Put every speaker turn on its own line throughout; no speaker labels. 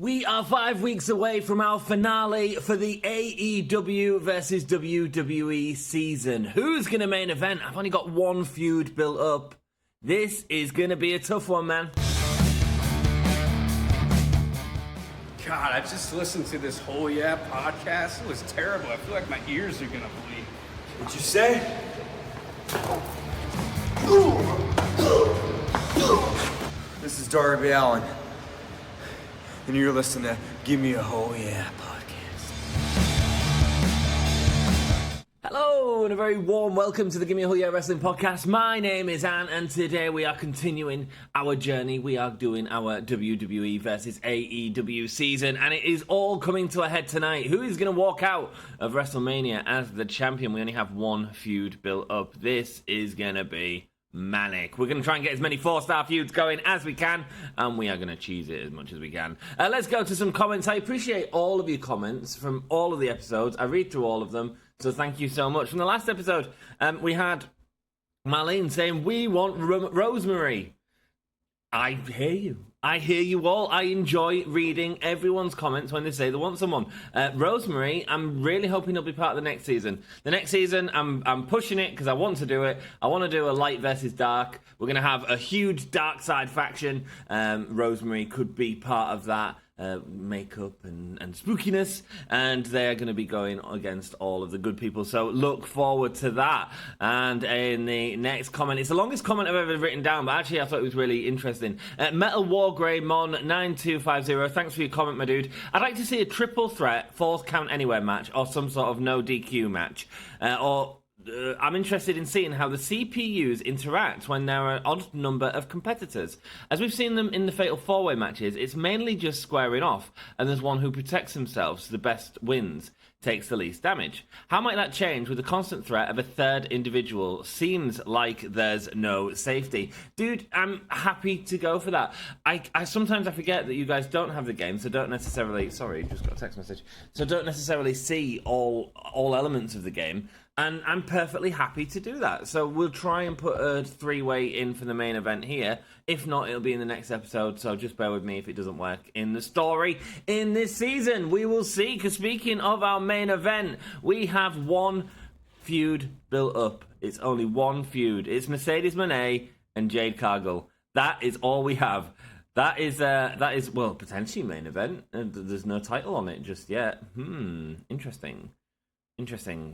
We are 5 weeks away from our finale for the AEW versus WWE season. Who's going to main event? I've only got one feud built up. This is going to be a tough one, man.
God, I just listened to this whole podcast. It was terrible. I feel like my ears are going to bleed.
What'd you say? This is Darby Allen. And you're listening to Give Me a Oh Yeah podcast.
Hello, and a very warm welcome to the Give Me a Oh Yeah Wrestling podcast. My name is Anne, and today we are continuing our journey. We are doing our WWE versus AEW season, and it is all coming to a head tonight. Who is going to walk out of WrestleMania as the champion? We only have one feud built up. This is going to be manic. We're going to try and get as many 4-star feuds going as we can, and we are going to cheese it as much as we can. Let's go to some comments. I appreciate all of your comments from all of the episodes. I read through all of them, so thank you so much. From the last episode, we had Marlene saying, we want Rosemary. I hear you. I hear you all. I enjoy reading everyone's comments when they say they want someone. Rosemary, I'm really hoping he'll be part of the next season. The next season, I'm pushing it because I want to do it. I want to do a light versus dark. We're going to have a huge dark side faction. Rosemary could be part of that. Makeup and spookiness, and they're going to be going against all of the good people, so look forward to that. And in the next comment, it's the longest comment I've ever written down, but actually I thought it was really interesting. Metal War Grey Mon 9250, thanks for your comment, my dude. I'd like to see a triple threat Falls Count Anywhere match, or some sort of no DQ match, I'm interested in seeing how the CPUs interact when there are an odd number of competitors. As we've seen them in the Fatal 4-Way matches, it's mainly just squaring off, and there's one who protects himself, so the best wins, takes the least damage. How might that change with the constant threat of a third individual? Seems like there's no safety. Dude, I'm happy to go for that. I sometimes I forget that you guys don't have the game, so don't necessarily... Sorry, just got a text message. So don't necessarily see all elements of the game. And I'm perfectly happy to do that. So we'll try and put a 3-way in for the main event here. If not, it'll be in the next episode. So just bear with me if it doesn't work in the story in this season. We will see. Because speaking of our main event, we have one feud built up. It's only one feud. It's Mercedes Moné and Jade Cargill. That is all we have. That is well, potentially main event. There's no title on it just yet. Interesting.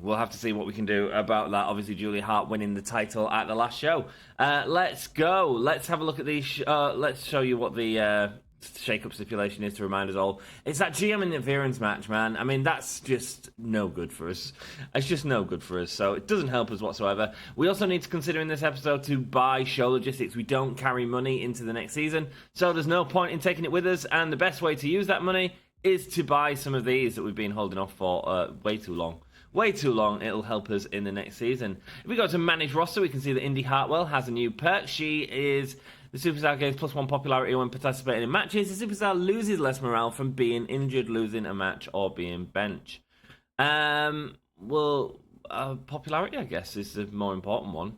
We'll have to see what we can do about that. Obviously, Julia Hart winning the title at the last show. Let's go. Let's have a look at these. Let's show you what the shake-up stipulation is to remind us all. It's that GM interference match, man. I mean, that's just no good for us. It's just no good for us, so it doesn't help us whatsoever. We also need to consider in this episode to buy show logistics. We don't carry money into the next season, so there's no point in taking it with us, and the best way to use that money is to buy some of these that we've been holding off for way too long. It'll help us in the next season. If we go to manage roster, we can see that Indy Hartwell has a new perk. She is the superstar, gains +1 popularity when participating in matches. The superstar loses less morale from being injured, losing a match, or being bench. Popularity, I guess, is the more important one.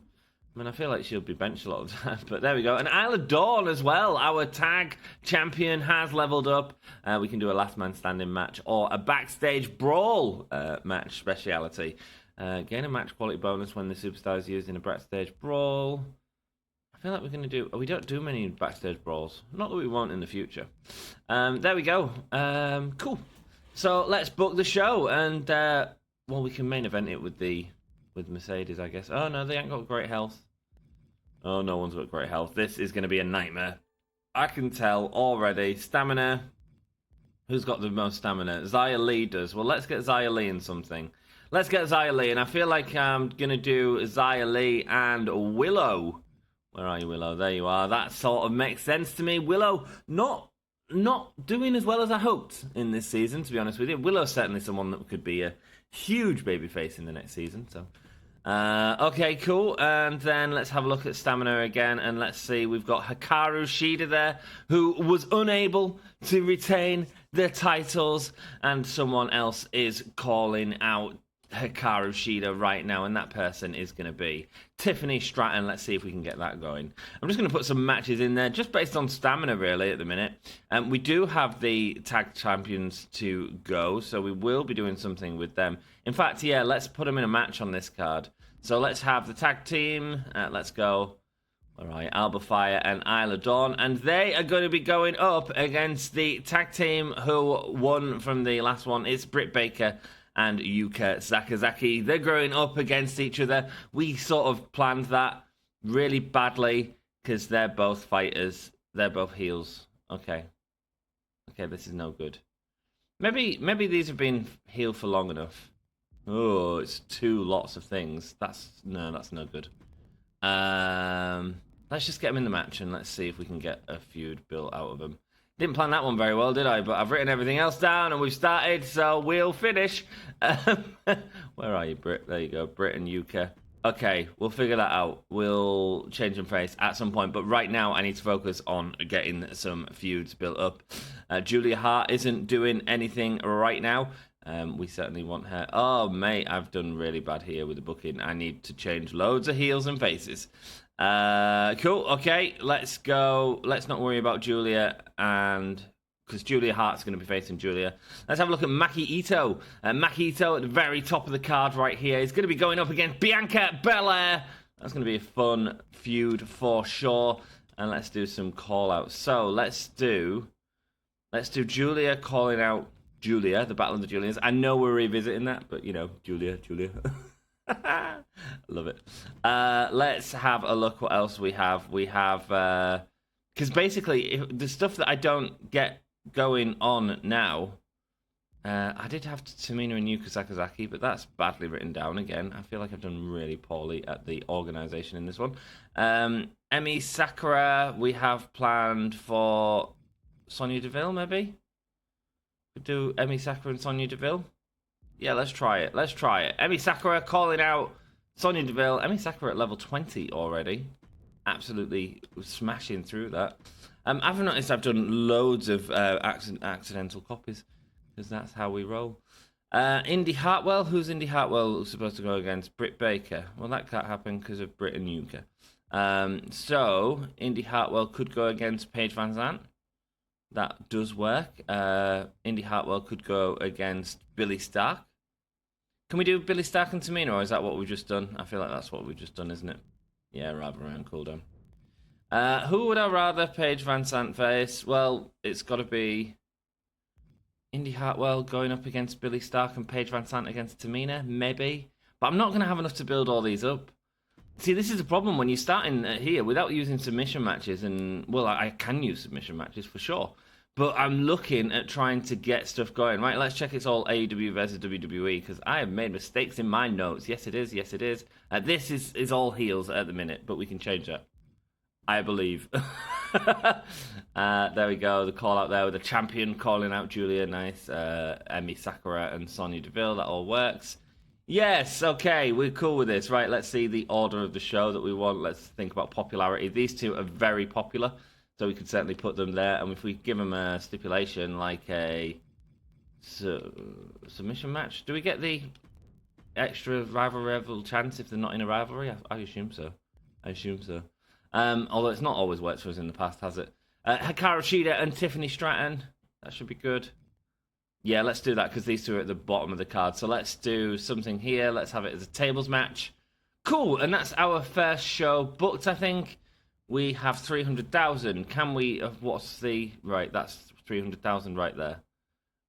I mean, I feel like she'll be benched a lot of the time, but there we go. And Isla Dawn as well, our tag champion, has leveled up. We can do a last man standing match or a backstage brawl match speciality. Gain a match quality bonus when the superstar is used in a backstage brawl. I feel like we're going to do... We don't do many backstage brawls. Not that we won't in the future. There we go. Cool. So let's book the show. And, we can main event it with Mercedes, I guess. Oh, no, they ain't got great health. Oh, no one's got great health. This is going to be a nightmare. I can tell already. Stamina. Who's got the most stamina? Xia Li does. Well, let's get Xia Li in something. Let's get Xia Li, and I feel like I'm going to do Xia Li and Willow. Where are you, Willow? There you are. That sort of makes sense to me. Willow, not doing as well as I hoped in this season, to be honest with you. Willow's certainly someone that could be a huge babyface in the next season, so... okay, cool. And then let's have a look at stamina again, and let's see. We've got Hikaru Shida there, who was unable to retain the titles, and someone else is calling out Hikaru Shida right now, and that person is going to be Tiffany Stratton. Let's see if we can get that going. I'm just going to put some matches in there, just based on stamina, really, at the minute. We do have the tag champions to go, so we will be doing something with them. In fact, yeah, let's put them in a match on this card. So let's have the tag team. Let's go. All right, Alba Fire and Isla Dawn, and they are going to be going up against the tag team who won from the last one. It's Britt Baker and Yuka Sakazaki. They're going up against each other. We sort of planned that really badly because they're both fighters. They're both heels. Okay, this is no good. Maybe these have been heel for long enough. Oh, it's two lots of things. That's no good. Let's just get them in the match and let's see if we can get a feud built out of them. Didn't plan that one very well, did I? But I've written everything else down and we've started, so we'll finish. Where are you, Britt? There you go, Britt and Yuka. Okay, we'll figure that out. We'll change them face at some point, but right now I need to focus on getting some feuds built up. Julia Hart isn't doing anything right now. We certainly want her. Oh, mate, I've done really bad here with the booking. I need to change loads of heels and faces. Cool, okay, let's go. Let's not worry about Julia, and because Julia Hart's going to be facing Julia. Let's have a look at Maki Ito. Maki Ito at the very top of the card right here is going to be going up against Bianca Belair. That's going to be a fun feud for sure. And let's do some call-outs. So let's do Julia calling out Julia, the Battle of the Julians. I know we're revisiting that, but you know, Julia. Love it. Let's have a look what else we have. We have, because basically, the stuff that I don't get going on now, I did have Tamina and Yuka Sakazaki, but that's badly written down again. I feel like I've done really poorly at the organization in this one. Emi Sakura, we have planned for Sonya Deville, maybe? Could do Emi Sakura and Sonya Deville. Yeah, let's try it. Emi Sakura calling out Sonya Deville. Emi Sakura at level 20 already. Absolutely smashing through that. I've noticed I've done loads of accidental copies because that's how we roll. Indy Hartwell. Who's Indy Hartwell supposed to go against? Britt Baker. Well, that can't happen because of Britt and Yuka. So, Indy Hartwell could go against Paige Van Zandt. That does work. Indy Hartwell could go against Billy Stark. Can we do Billy Stark and Tamina, or is that what we've just done? I feel like that's what we've just done, isn't it? Yeah, rather around cooldown. Who would I rather Paige Van Zandt face? Well, it's got to be Indy Hartwell going up against Billy Stark and Paige Van Zandt against Tamina, maybe. But I'm not going to have enough to build all these up. See, this is the problem when you're starting here without using submission matches, and, well, I can use submission matches for sure. But I'm looking at trying to get stuff going. Right, let's check it's all AEW versus WWE, because I have made mistakes in my notes. Yes, it is. This is all heels at the minute, but we can change that. I believe. There we go. The call out there with the champion calling out Julia. Nice. Emi Sakura and Sonya Deville. That all works. Yes, okay. We're cool with this. Right, let's see the order of the show that we want. Let's think about popularity. These two are very popular. So we could certainly put them there, and if we give them a stipulation like a submission match, do we get the extra rivalry chance if they're not in a rivalry? I assume so. Although it's not always worked for us in the past, has it? Hikaru Shida and Tiffany Stratton. That should be good. Yeah, let's do that because these two are at the bottom of the card. So let's do something here. Let's have it as a tables match. Cool, and that's our first show booked, I think. We have 300,000. Can we... what's the... Right, that's 300,000 right there.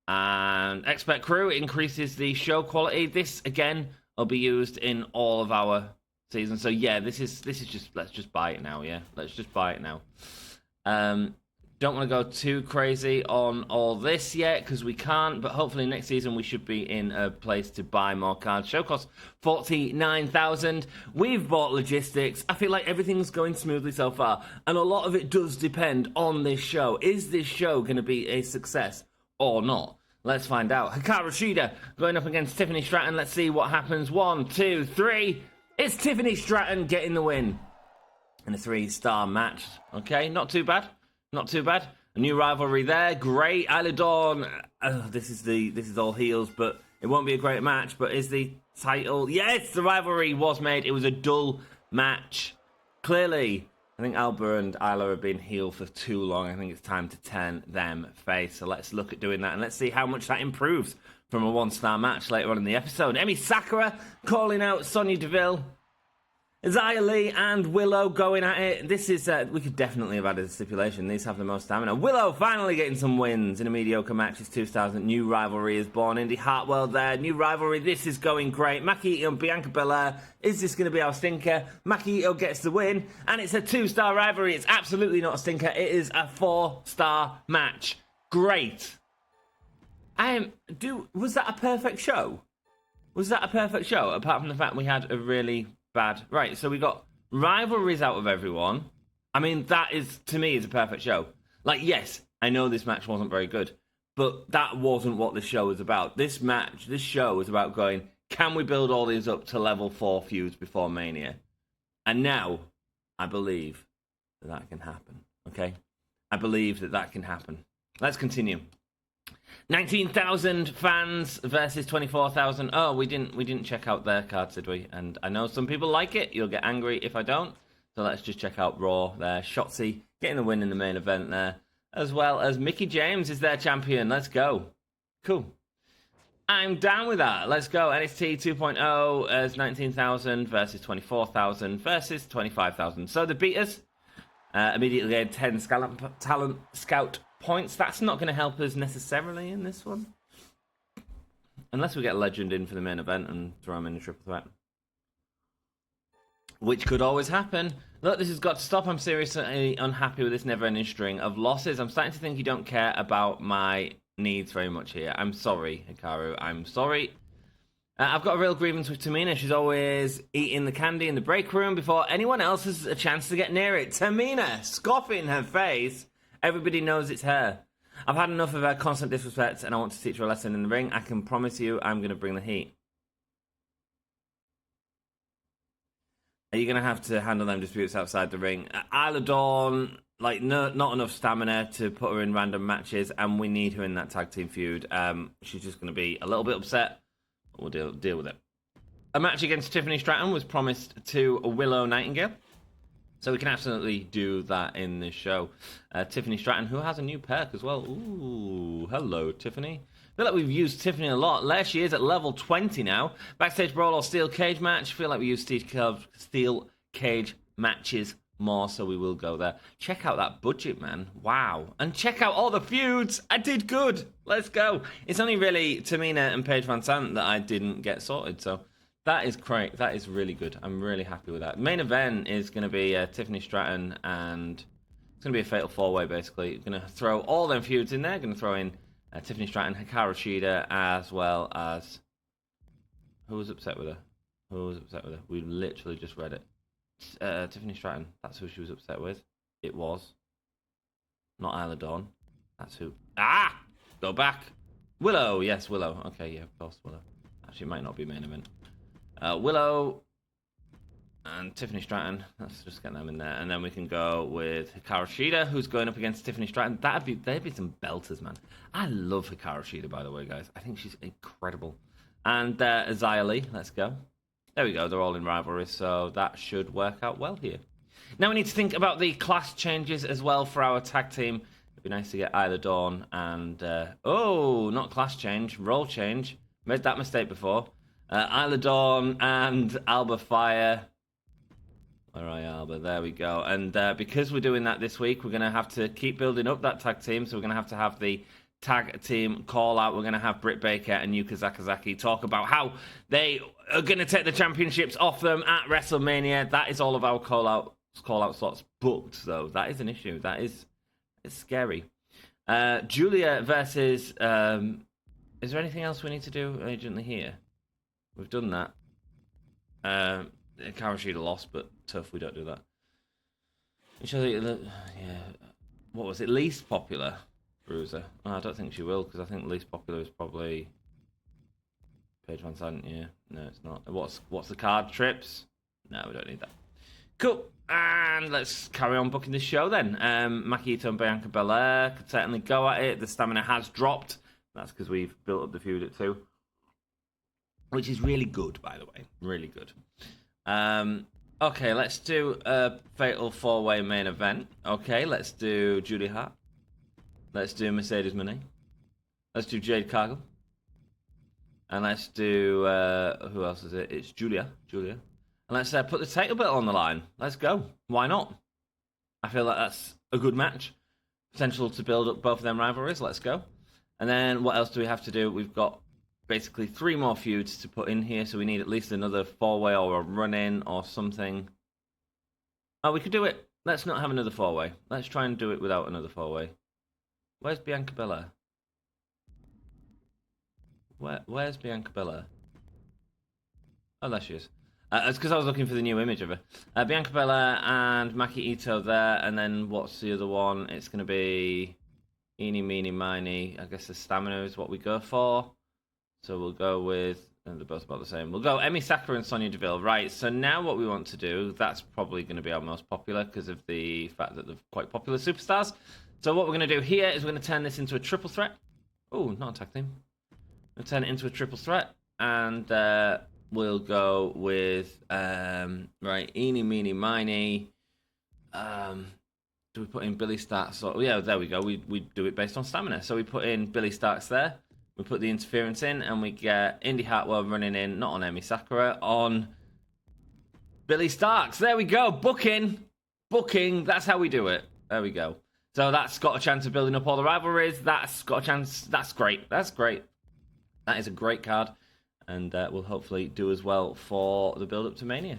And Expert Crew increases the show quality. This, again, will be used in all of our seasons. So, yeah, this is just... Let's just buy it now, yeah? Let's just buy it now. Don't want to go too crazy on all this yet, because we can't, but hopefully next season we should be in a place to buy more cards. Show costs 49,000. We've bought logistics. I feel like everything's going smoothly so far, and a lot of it does depend on this show. Is this show going to be a success or not? Let's find out. Hikaru Shida going up against Tiffany Stratton. Let's see what happens. 1, 2, 3. It's Tiffany Stratton getting the win in a 3-star match. Okay, not too bad. Not too bad. A new rivalry there. Great. Isla Dawn. This is all heels, but It won't be a great match, but is the title... Yes, the rivalry was made. It was a dull match. Clearly, I think Alba and Isla have been heel for too long. I think it's time to turn them face. So let's look at doing that, and let's see how much that improves from a one-star match later on in the episode. Emi Sakura calling out Sonya Deville. Xia Li and Willow going at it. This is, we could definitely have added a stipulation. These have the most stamina. Willow finally getting some wins in a mediocre match. It's 2000. New rivalry is born. Indy Hartwell there. New rivalry. This is going great. Maki Ito and Bianca Belair. Is this going to be our stinker? Maki Ito gets the win. And it's a 2-star rivalry. It's absolutely not a stinker. It is a 4-star match. Great. Was that a perfect show? Was that a perfect show? Apart from the fact we had a really bad... Right, so we got rivalries out of everyone. I mean, that is, to me, is a perfect show. Like, yes, I know this match wasn't very good, but that wasn't what the show was about. This show was about going, can we build all these up to level 4 feuds before Mania? And now, I believe that can happen, okay? I believe that can happen. Let's continue. 19,000 fans versus 24,000. Oh, we didn't check out their cards, did we? And I know some people like it. You'll get angry if I don't. So let's just check out Raw there. Shotzi getting the win in the main event there. As well as Mickie James is their champion. Let's go. Cool. I'm down with that. Let's go. NXT 2.0 as 19,000 versus 24,000 versus 25,000. So the beaters immediately had 10 talent scout points. That's not going to help us necessarily in this one. Unless we get a legend in for the main event and throw him in a triple threat. Which could always happen. Look, this has got to stop. I'm seriously unhappy with this never-ending string of losses. I'm starting to think you don't care about my needs very much here. I'm sorry, Hikaru. I'm sorry. I've got a real grievance with Tamina. She's always eating the candy in the break room before anyone else has a chance to get near it. Tamina, scoffing her face. Everybody knows it's her. I've had enough of her constant disrespect, and I want to teach her a lesson in the ring. I can promise you I'm going to bring the heat. Are you going to have to handle them disputes outside the ring? Isla Dawn, like, not enough stamina to put her in random matches, and we need her in that tag team feud. She's just going to be a little bit upset. We'll deal with it. A match against Tiffany Stratton was promised to Willow Nightingale. So we can absolutely do that in this show. Tiffany Stratton, who has a new perk as well. Ooh, hello, Tiffany. I feel like we've used Tiffany a lot. There she is at level 20 now. Backstage brawl or steel cage match. I feel like we use steel cage matches more, so we will go there. Check out that budget, man. Wow. And check out all the feuds. I did good. Let's go. It's only really Tamina and Paige Van Sant that I didn't get sorted, so... That is great. That is really good. I'm really happy with that. Main event is going to be Tiffany Stratton, and it's going to be a fatal 4-way, basically. Going to throw all them feuds in there. Going to throw in Tiffany Stratton, Hikaru Shida, as well as... Who was upset with her? We literally just read it. Tiffany Stratton. That's who she was upset with. It was. Not Isla Dawn. That's who... Ah! Go back. Willow. Yes, Willow. Okay, yeah, of course, Willow. Actually, it might not be main event. Willow and Tiffany Stratton. Let's just get them in there. And then we can go with Hikaru Shida, who's going up against Tiffany Stratton. They'd be some belters, man. I love Hikaru Shida, by the way, guys. I think she's incredible. And Xia Li, let's go. There we go. They're all in rivalry, so that should work out well here. Now we need to think about the class changes as well for our tag team. It'd be nice to get Isla Dawn and... oh, not class change. Role change. Made that mistake before. Isla Dawn and Alba Fire. Where are you, Alba? There we go. And because we're doing that this week, we're going to have to keep building up that tag team. So we're going to have the tag team call out. We're going to have Britt Baker and Yuka Sakazaki talk about how they are going to take the championships off them at WrestleMania. That is all of our call out slots booked, though. That is an issue. It's scary. Julia versus... is there anything else we need to do urgently here? We've done that. Hikaru Shida lost, but tough, we don't do that. Which I think, yeah. What was it? Least popular bruiser. Oh, I don't think she will, because I think least popular is probably Paige Van Sant. Yeah, no, it's not. What's the card? Trips? No, we don't need that. Cool. And let's carry on booking this show then. Maki Ito and Bianca Belair could certainly go at it. The stamina has dropped. That's because we've built up the feud at 2. which is really good, by the way. Really good. Okay, let's do a fatal 4-way main event. Okay, let's do Julie Hart. Let's do Mercedes Moné. Let's do Jade Cargill. And let's do, who else is it? It's Julia. And let's put the title belt on the line. Let's go. Why not? I feel like that's a good match. Potential to build up both of them rivalries. Let's go. And then what else do we have to do? We've got basically 3 more feuds to put in here. So we need at least another 4-way or a run-in or something. Oh, we could do it. Let's not have another 4-way. Let's try and do it without another 4-way. Where's Bianca Belair? Where's Bianca Belair? Oh, there she is. It's because I was looking for the new image of her. Bianca Belair and Maki Ito there, and then what's the other one? It's going to be Eeny, Meeny, Miny. I guess the stamina is what we go for. So we'll go with, and they're both about the same. We'll go Emi Sakura and Sonya Deville. Right, so now what we want to do, that's probably going to be our most popular because of the fact that they're quite popular superstars. So what we're going to do here is we're going to turn this into a triple threat. Oh, not a tag team. We'll turn it into a triple threat, and we'll go with right, Eeny, Meeny, Miny. Do we put in Billy Starks? So, yeah, there we go. We do it based on stamina. So we put in Billy Starks there. We put the interference in, and we get Indy Hartwell running in, not on Emi Sakura, on Billy Starks. There we go. Booking. That's how we do it. There we go. So that's got a chance of building up all the rivalries. That's got a chance. That's great. That is a great card, and will hopefully do as well for the build-up to Mania.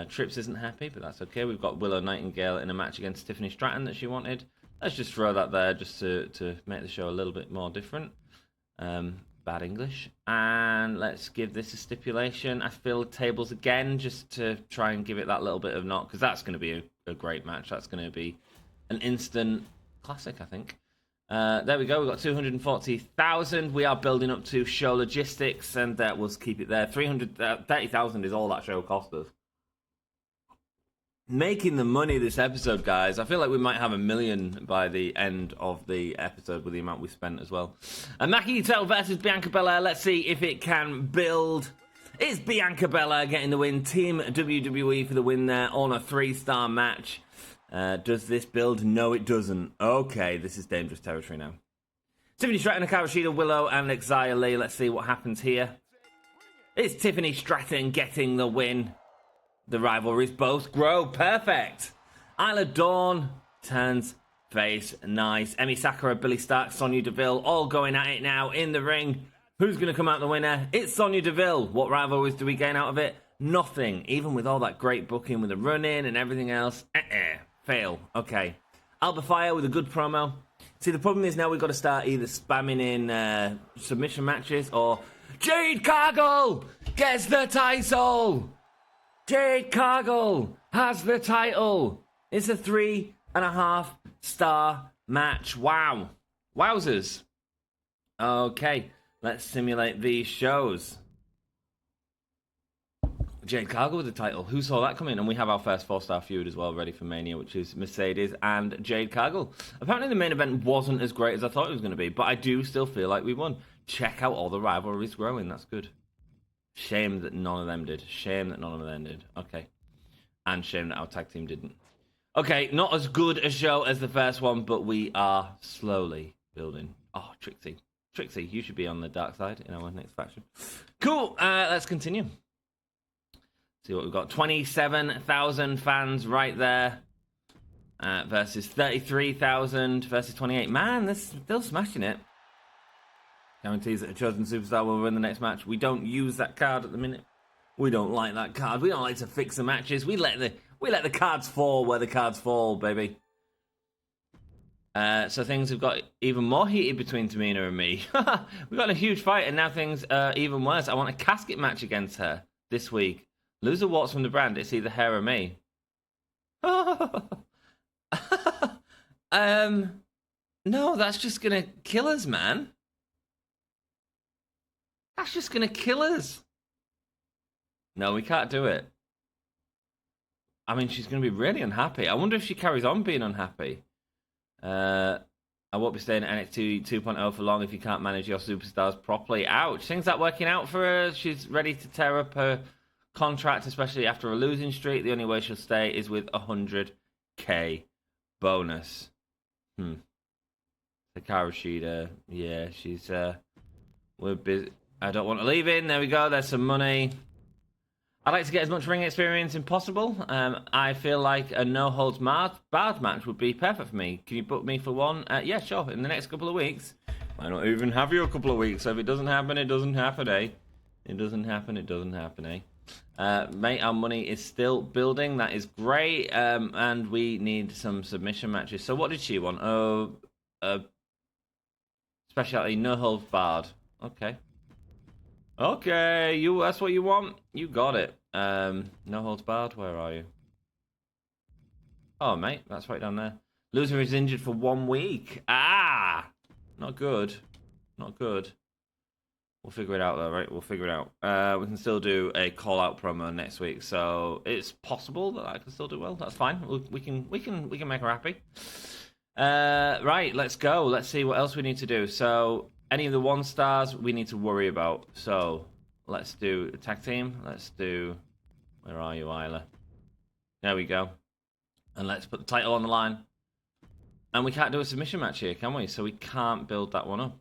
Trips isn't happy, but that's okay. We've got Willow Nightingale in a match against Tiffany Stratton that she wanted. Let's just throw that there just to make the show a little bit more different. Bad English. And let's give this a stipulation. I fill tables again just to try and give it that little bit of knock, because that's going to be a great match. That's going to be an instant classic, I think. There we go. We've got 240,000. We are building up to show logistics, and we'll keep it there. 330,000 is all that show cost us. Making the money this episode, guys. I feel like we might have 1 million by the end of the episode with the amount we spent as well. And Maki Ito versus Bianca Belair. Let's see if it can build. It's Bianca Belair getting the win. Team WWE for the win there on a 3-star match. Does this build? No, it doesn't. Okay, this is dangerous territory now. Tiffany Stratton, Hikaru Shida, Willow, and Xia Li. Let's see what happens here. It's Tiffany Stratton getting the win. The rivalries both grow. Perfect. Isla Dawn turns face. Nice. Emi Sakura, Billy Stark, Sonya Deville all going at it now in the ring. Who's going to come out the winner? It's Sonya Deville. What rivalries do we gain out of it? Nothing. Even with all that great booking with the run-in and everything else. Fail. Okay. Alba Fire with a good promo. See, the problem is now we've got to start either spamming in submission matches or Jade Cargill gets the title. Jade Cargill has the title. It's a 3.5-star match. Wow. Wowzers. Okay, let's simulate these shows. Jade Cargill with the title. Who saw that coming? And we have our first 4-star feud as well ready for Mania, which is Mercedes and Jade Cargill. Apparently the main event wasn't as great as I thought it was going to be, but I do still feel like we won. Check out all the rivalries growing. That's good. Shame that none of them did. Okay. And shame that our tag team didn't. Okay, not as good a show as the first one, but we are slowly building. Oh, Trixie. Trixie, you should be on the dark side in our next faction. Cool. Let's continue. See what we've got. 27,000 fans right there. Versus 33,000 versus 28. Man, they're still smashing it. Guarantees that a chosen superstar will win the next match. We don't use that card at the minute. We don't like that card. We don't like to fix the matches. We let the cards fall where the cards fall, baby. So things have got even more heated between Tamina and me. We've got a huge fight, and now things are even worse. I want a casket match against her this week. Loser walks from the brand. It's either her or me. No, that's just gonna kill us, man. That's just going to kill us. No, we can't do it. I mean, she's going to be really unhappy. I wonder if she carries on being unhappy. I won't be staying at NXT 2.0 for long if you can't manage your superstars properly. Ouch. Things aren't working out for her. She's ready to tear up her contract, especially after a losing streak. The only way she'll stay is with 100k bonus. Hikaru Shida. Yeah, she's... we're busy. I don't want to leave in. There we go. There's some money. I'd like to get as much ring experience as possible. I feel like a no-holds-barred match would be perfect for me. Can you book me for one? Yeah, sure. In the next couple of weeks. Why not even have you a couple of weeks? So if it doesn't happen, it doesn't happen, eh? It doesn't happen, it doesn't happen, eh? Mate, our money is still building. That is great. And we need some submission matches. So what did she want? Oh, specialty, no-holds-barred. Okay. Okay, that's what you want? You got it. No holds barred, where are you? Oh, mate, that's right down there. Loser is injured for 1 week. Ah! Not good. Not good. We'll figure it out, though, right? We'll figure it out. We can still do a call-out promo next week, so it's possible that I can still do well. That's fine. We can make her happy. Right, let's go. Let's see what else we need to do. So... any of the 1 stars we need to worry about. So, let's do a tag team. Let's do... where are you, Isla? There we go. And let's put the title on the line. And we can't do a submission match here, can we? So we can't build that one up.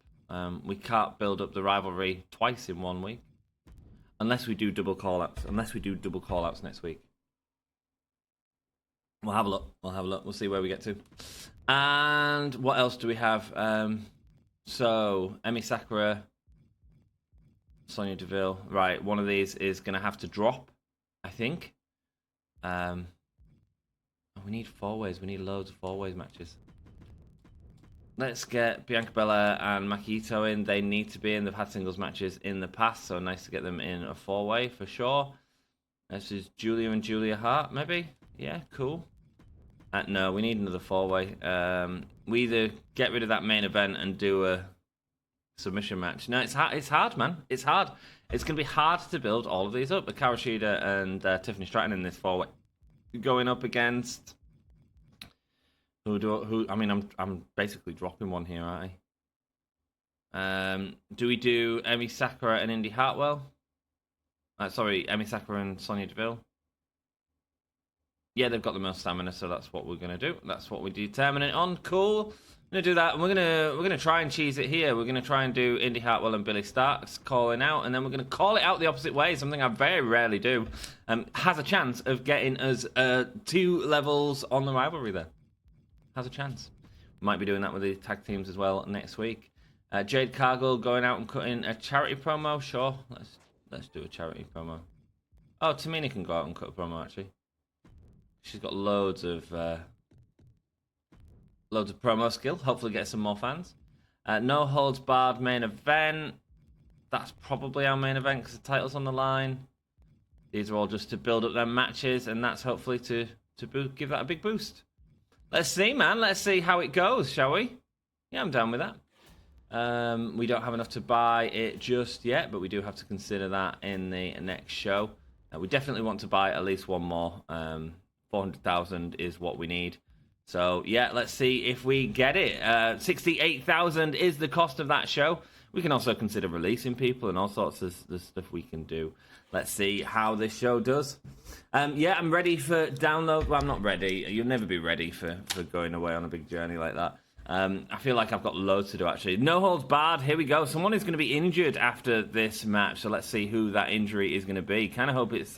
We can't build up the rivalry twice in 1 week. Unless we do double call-outs. Unless we do double call-outs next week. We'll have a look. We'll have a look. We'll see where we get to. And what else do we have? So, Emi Sakura, Sonya Deville. Right, one of these is going to have to drop, I think. We need 4-ways. We need loads of 4-ways matches. Let's get Bianca Belair and Makito in. They need to be in. They've had singles matches in the past, so nice to get them in a 4-way for sure. This is Julia and Julia Hart, maybe? Yeah, cool. No, we need another 4-way. We either get rid of that main event and do a submission match. No, it's hard. It's hard, man. It's hard. It's going to be hard to build all of these up. Hikaru Shida and Tiffany Stratton in this 4-way. Going up against... Who? I mean, I'm basically dropping one here, aren't I? Do we do Emi Sakura and Indy Hartwell? Sorry, Emi Sakura and Sonya Deville. Yeah, they've got the most stamina, so that's what we're gonna do. That's what we determine it on. Cool. I'm gonna do that, and we're gonna try and cheese it here. We're gonna try and do Indy Hartwell and Billy Starks calling out, and then we're gonna call it out the opposite way. Something I very rarely do. Has a chance of getting us 2 levels on the rivalry there. Has a chance. Might be doing that with the tag teams as well next week. Jade Cargill going out and cutting a charity promo. Sure, let's do a charity promo. Oh, Tamina can go out and cut a promo actually. She's got loads of promo skill. Hopefully get some more fans. No holds barred main event. That's probably our main event because the title's on the line. These are all just to build up their matches, and that's hopefully to give that a big boost. Let's see, man. Let's see how it goes, shall we? Yeah, I'm down with that. We don't have enough to buy it just yet, but we do have to consider that in the next show. We definitely want to buy at least one more. 400,000 is what we need. So, yeah, let's see if we get it. 68,000 is the cost of that show. We can also consider releasing people and all sorts of stuff we can do. Let's see how this show does. Yeah, I'm ready for download. Well, I'm not ready. You'll never be ready for going away on a big journey like that. I feel like I've got loads to do, actually. No holds barred. Here we go. Someone is going to be injured after this match. So let's see who that injury is going to be. Kind of hope it's...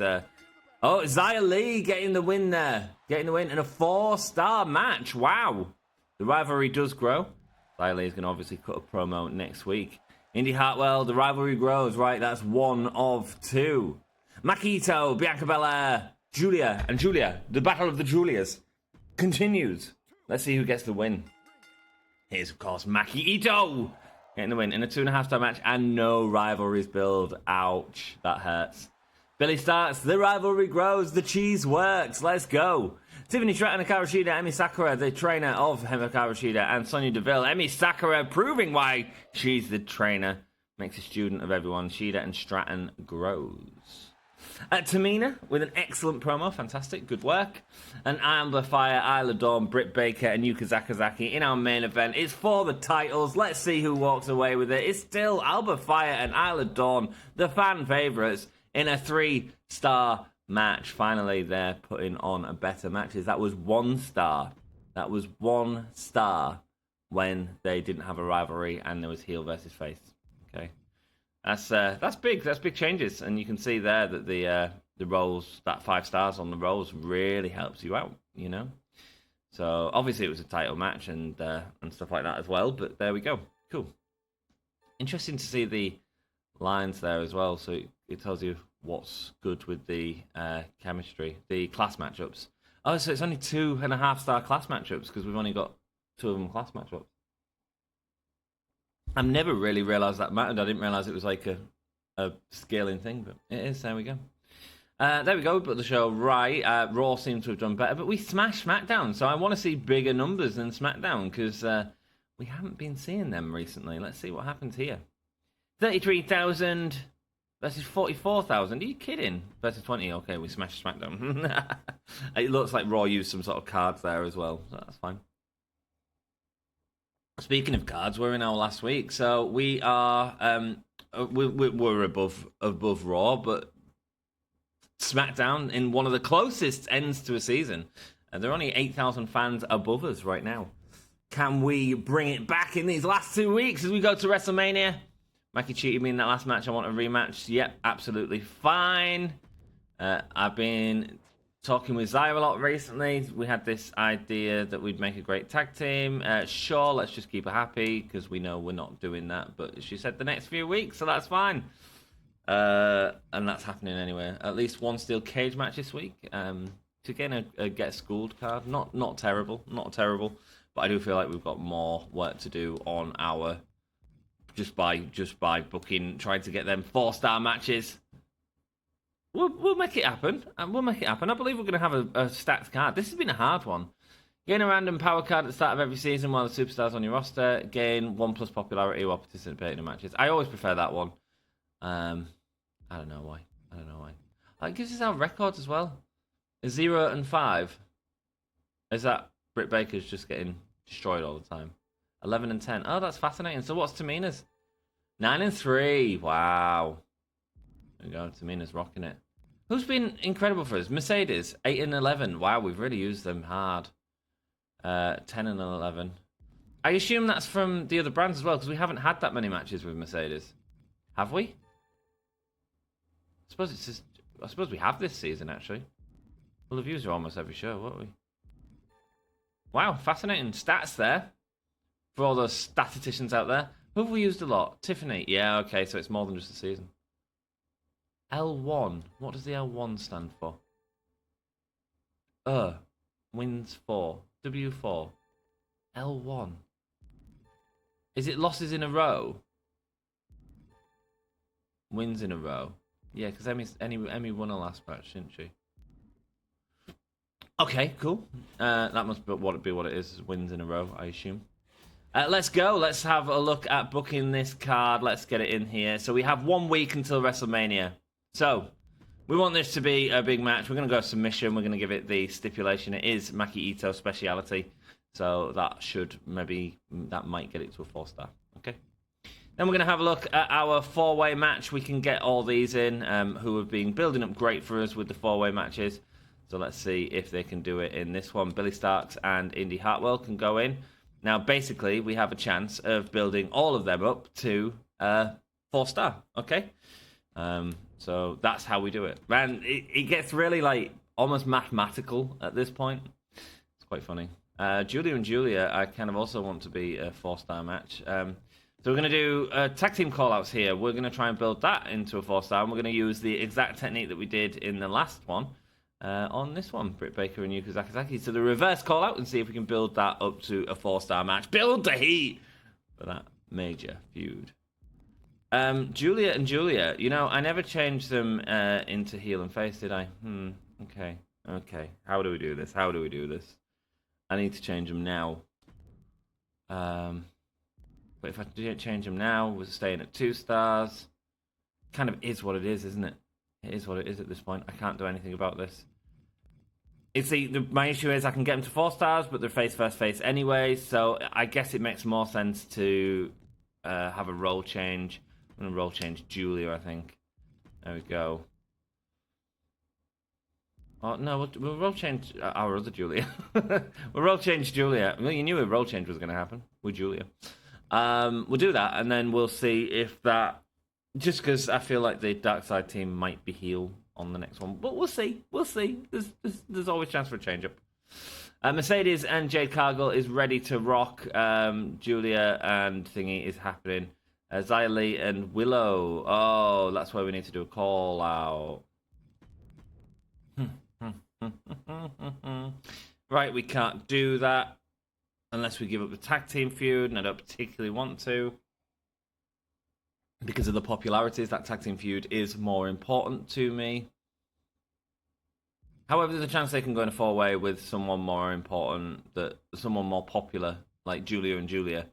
Oh, Xia Li getting the win there. Getting the win in a 4-star match. Wow. The rivalry does grow. Xia Li is going to obviously cut a promo next week. Indy Hartwell, the rivalry grows. Right, that's 1 of 2. Makito, Bianca Belair, Julia. The battle of the Julias continues. Let's see who gets the win. Here's, of course, Maki Ito getting the win in a 2.5-star match and no rivalries build. Ouch, that hurts. Billy Starks, the rivalry grows, the cheese works, let's go. Tiffany Stratton, Hikaru Shida, Emi Sakura, the trainer of Hikaru Shida, and Sonya Deville. Emi Sakura proving why she's the trainer. Makes a student of everyone. Shida and Stratton grows. Tamina with an excellent promo, fantastic, good work. And Amber Fire, Isla Dawn, Britt Baker, and Yuka Sakazaki in our main event. It's for the titles. Let's see who walks away with it. It's still Alba Fire and Isla Dawn, the fan favourites, in a 3-star match. Finally, they're putting on better matches. That was 1 star. That was 1 star when they didn't have a rivalry and there was heel versus face. Okay. That's big. That's big changes, and you can see there that the roles, that 5 stars on the roles, really helps you out. You know, so obviously it was a title match and stuff like that as well. But there we go. Cool. Interesting to see the lines there as well. So it tells you what's good with the chemistry, the class matchups. Oh, so it's only 2.5-star class matchups because we've only got 2 of them class matchups. I've never really realised that mattered. I didn't realise it was like a scaling thing, but it is. There we go. There we go. We put the show right. Raw seems to have done better, but we smashed SmackDown, so I want to see bigger numbers than SmackDown because we haven't been seeing them recently. Let's see what happens here. 33,000 versus 44,000. Are you kidding? Versus 20. Okay, we smashed SmackDown. It looks like Raw used some sort of cards there as well, so that's fine. Speaking of cards, we're in our last week, so we are we're above Raw, but SmackDown in one of the closest ends to a season. There are only 8,000 fans above us right now. Can we bring it back in these last 2 weeks as we go to WrestleMania? Maki cheated me in that last match. I want a rematch. Yep, absolutely fine. I've been talking with Zaya a lot recently. We had this idea that we'd make a great tag team. Sure, let's just keep her happy because we know we're not doing that. But she said the next few weeks, so that's fine. And that's happening anyway. At least 1 steel cage match this week. To gain a get schooled card. Not terrible. But I do feel like we've got more work to do on our just by booking, trying to get them 4-star matches. We'll make it happen. I believe we're going to have a stacked card. This has been a hard one. Gain a random power card at the start of every season while the superstars on your roster. Gain 1+ popularity while participating in matches. I always prefer that one. I don't know why. It gives us our records as well. 0 and 5. Is that Britt Baker's just getting destroyed all the time? 11 and 10. Oh, that's fascinating. So what's Tamina's? 9 and 3. Wow. There we go. Tamina's rocking it. Who's been incredible for us? Mercedes, 8 and 11. Wow, we've really used them hard. 10 and 11. I assume that's from the other brands as well, because we haven't had that many matches with Mercedes. Have we? I suppose we have this season, actually. We'll have used her almost every show, won't we? Wow, fascinating stats there. For all those statisticians out there. Who have we used a lot? Tiffany. Yeah, okay, so it's more than just a season. L1. What does the L1 stand for? Wins 4. W4. L1. Is it losses in a row? Wins in a row. Yeah, because Emmy won her last match, didn't she? Okay, cool. That must be what it is. Wins in a row, I assume. Let's go. Let's have a look at booking this card. Let's get it in here. So we have 1 week until WrestleMania. So we want this to be a big match. We're going to go submission. We're going to give it the stipulation. It is Maki Ito's speciality. So that might get it to a 4-star. Okay. Then we're going to have a look at our 4-way match. We can get all these in who have been building up great for us with the 4-way matches. So let's see if they can do it in this one. Billy Starks and Indy Hartwell can go in. Now, basically, we have a chance of building all of them up to 4-star. Okay? So that's how we do it. And it gets really, almost mathematical at this point. It's quite funny. Julia and Julia, I kind of also want to be a 4-star match. So we're going to do tag team callouts here. We're going to try and build that into a 4-star, and we're going to use the exact technique that we did in the last one on this one, Britt Baker and Yuka Sakazaki. So the reverse callout and see if we can build that up to a 4-star match. Build the heat for that major feud. Julia and Julia, I never changed them into heel and face, did I? Okay. How do we do this? I need to change them now. But if I didn't change them now, we're staying at 2 stars. Kind of is what it is, isn't it? It is what it is at this point. I can't do anything about this. My issue is I can get them to 4 stars, but they're face versus face anyway, so I guess it makes more sense to have a role change. I'm going to role change Julia, I think. There we go. Oh, no, we'll role change our other Julia. We'll role change Julia. Well, you knew a role change was going to happen with Julia. We'll do that, and then we'll see if that... Just because I feel like the Dark Side team might be heel on the next one. But we'll see. We'll see. There's always a chance for a change-up. Mercedes and Jade Cargill is ready to rock. Julia and Thingy is happening. Xia Li and Willow. Oh, that's where we need to do a call-out. Right, we can't do that unless we give up the tag team feud, and I don't particularly want to. Because of the popularities, that tag team feud is more important to me. However, there's a chance they can go in a 4-way with someone more important, someone more popular, like Julia and Julia,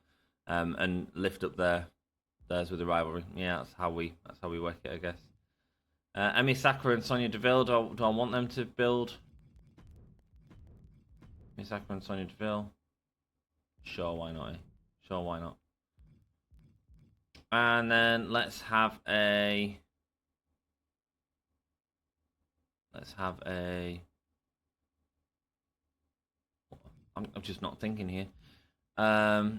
and lift up theirs with the rivalry. Yeah, that's how we work it, I guess. Emi Sakura and Sonya Deville. Do I want them to build? Emi Sakura and Sonya Deville. Sure, why not? Sure, why not? And then let's have a. I'm just not thinking here. Okay,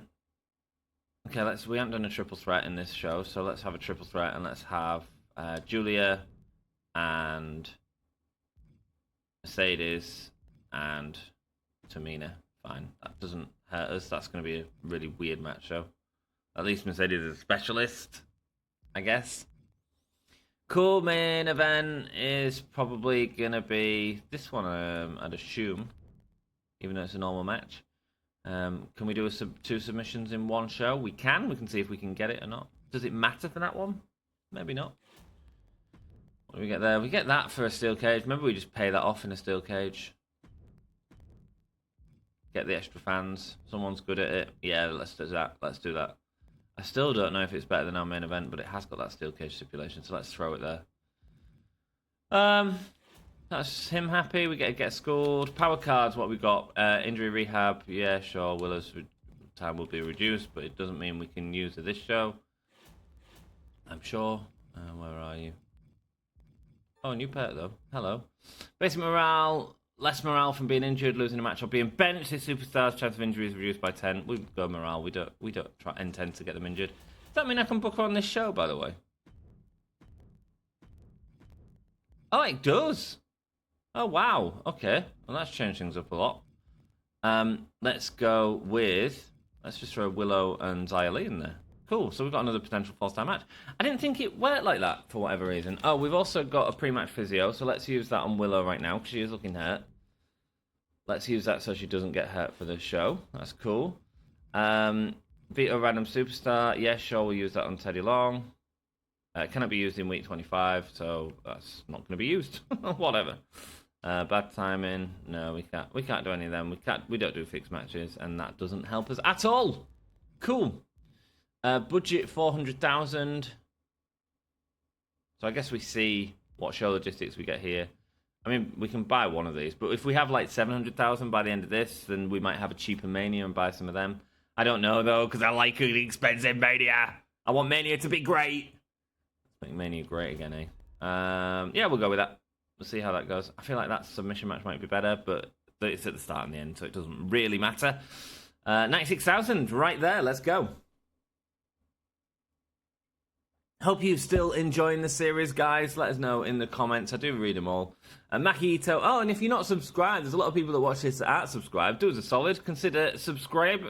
we haven't done a triple threat in this show, so let's have a triple threat, and let's have Julia and Mercedes and Tamina. Fine, that doesn't hurt us. That's going to be a really weird match show. At least Mercedes is a specialist, I guess. Cool. Main event is probably going to be this one, I'd assume, even though it's a normal match. Can we do 2 submissions in one show? We can. We can see if we can get it or not. Does it matter for that one? Maybe not. What do we get there? We get that for a steel cage. Remember, we just pay that off in a steel cage. Get the extra fans. Someone's good at it. Yeah, let's do that. Let's do that. I still don't know if it's better than our main event, but it has got that steel cage stipulation, so let's throw it there. That's him happy. We get scored. Power cards, what we got? Injury rehab. Yeah, sure. Willow's time will be reduced, but it doesn't mean we can use it this show. I'm sure. Where are you? Oh, new pet though. Hello. Basic morale. Less morale from being injured, losing a match, or being benched. His superstars' chance of injury is reduced by 10. We go morale. We don't intend to get them injured. Does that mean I can book her on this show, by the way? Oh, it does. Oh, wow. Okay. Well, that's changed things up a lot. Let's go with... Let's just throw Willow and Xia Li in there. Cool. So we've got another potential 4-star match. I didn't think it worked like that for whatever reason. Oh, we've also got a pre-match physio, so let's use that on Willow right now, because she is looking hurt. Let's use that so she doesn't get hurt for the show. That's cool. Veto random superstar. Yeah, sure, we'll use that on Teddy Long. It cannot be used in week 25, so that's not going to be used. Whatever. Bad timing. No, we can't. We can't do any of them. We don't do fixed matches, and that doesn't help us at all. Cool. Budget 400,000. So I guess we see what show logistics we get here. I mean, we can buy one of these, but if we have like 700,000 by the end of this, then we might have a cheaper Mania and buy some of them. I don't know though, because I like the expensive Mania. I want Mania to be great. Let's make Mania great again, eh? Yeah, we'll go with that. We'll see how that goes. I feel like that submission match might be better, but it's at the start and the end, so it doesn't really matter. 96,000, right there. Let's go. Hope you're still enjoying the series, guys. Let us know in the comments. I do read them all. Maki Ito. Oh, and if you're not subscribed, there's a lot of people that watch this that aren't subscribed. Do us a solid. Consider subscribing.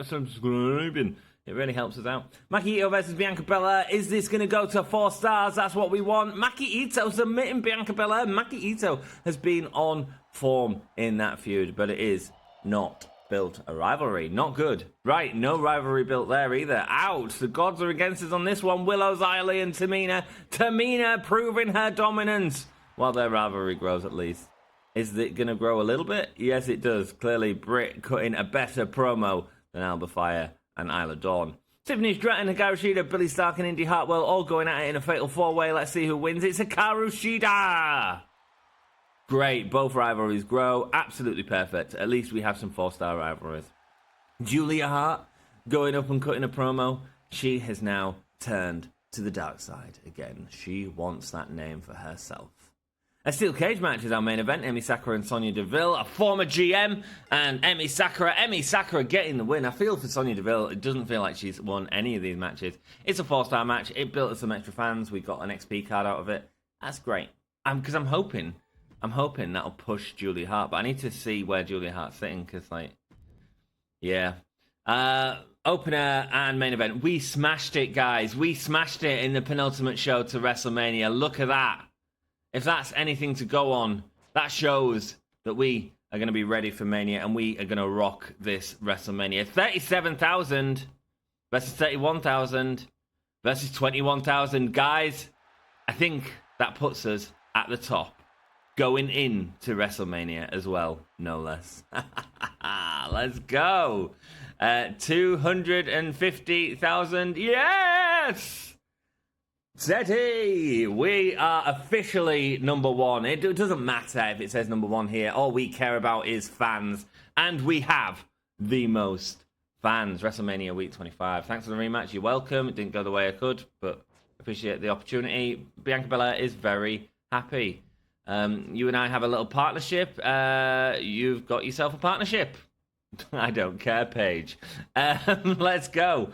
It really helps us out. Maki Ito versus Bianca Belair. Is this going to go to 4 stars? That's what we want. Maki Ito submitting Bianca Belair. Maki Ito has been on form in that feud, but it is not built a rivalry. Not good. Right, no rivalry built there either. Ouch. The gods are against us on this one. Willow, Xia Li, and Tamina. Tamina proving her dominance. While their rivalry grows, at least. Is it going to grow a little bit? Yes, it does. Clearly, Britt cutting a better promo than Alba Fire and Isla Dawn. Tiffany Stratton, Hikaru Shida, Billy Stark, and Indy Hartwell all going at it in a fatal four-way. Let's see who wins. It's Hikaru Shida! Great, both rivalries grow. Absolutely perfect. At least we have some 4-star rivalries. Julia Hart going up and cutting a promo. She has now turned to the dark side again. She wants that name for herself. A steel cage match is our main event. Emi Sakura and Sonya Deville, a former GM, and Emi Sakura getting the win. I feel for Sonya Deville. It doesn't feel like she's won any of these matches. It's a 4-star match. It built us some extra fans. We got an XP card out of it. That's great. Because I'm hoping that'll push Julia Hart. But I need to see where Julia Hart's sitting. Because, like, yeah. Opener and main event. We smashed it, guys. We smashed it in the penultimate show to WrestleMania. Look at that. If that's anything to go on, that shows that we are going to be ready for Mania and we are going to rock this WrestleMania. 37,000 versus 31,000 versus 21,000. Guys, I think that puts us at the top. Going into WrestleMania as well, no less. Let's go. 250,000. Yes! Seti, we are officially number one. It doesn't matter if it says number one here. All we care about is fans. And we have the most fans. WrestleMania Week 25. Thanks for the rematch. You're welcome. It didn't go the way I could, but appreciate the opportunity. Bianca Belair is very happy. You and I have a little partnership. You've got yourself a partnership. I don't care, Paige. Let's go.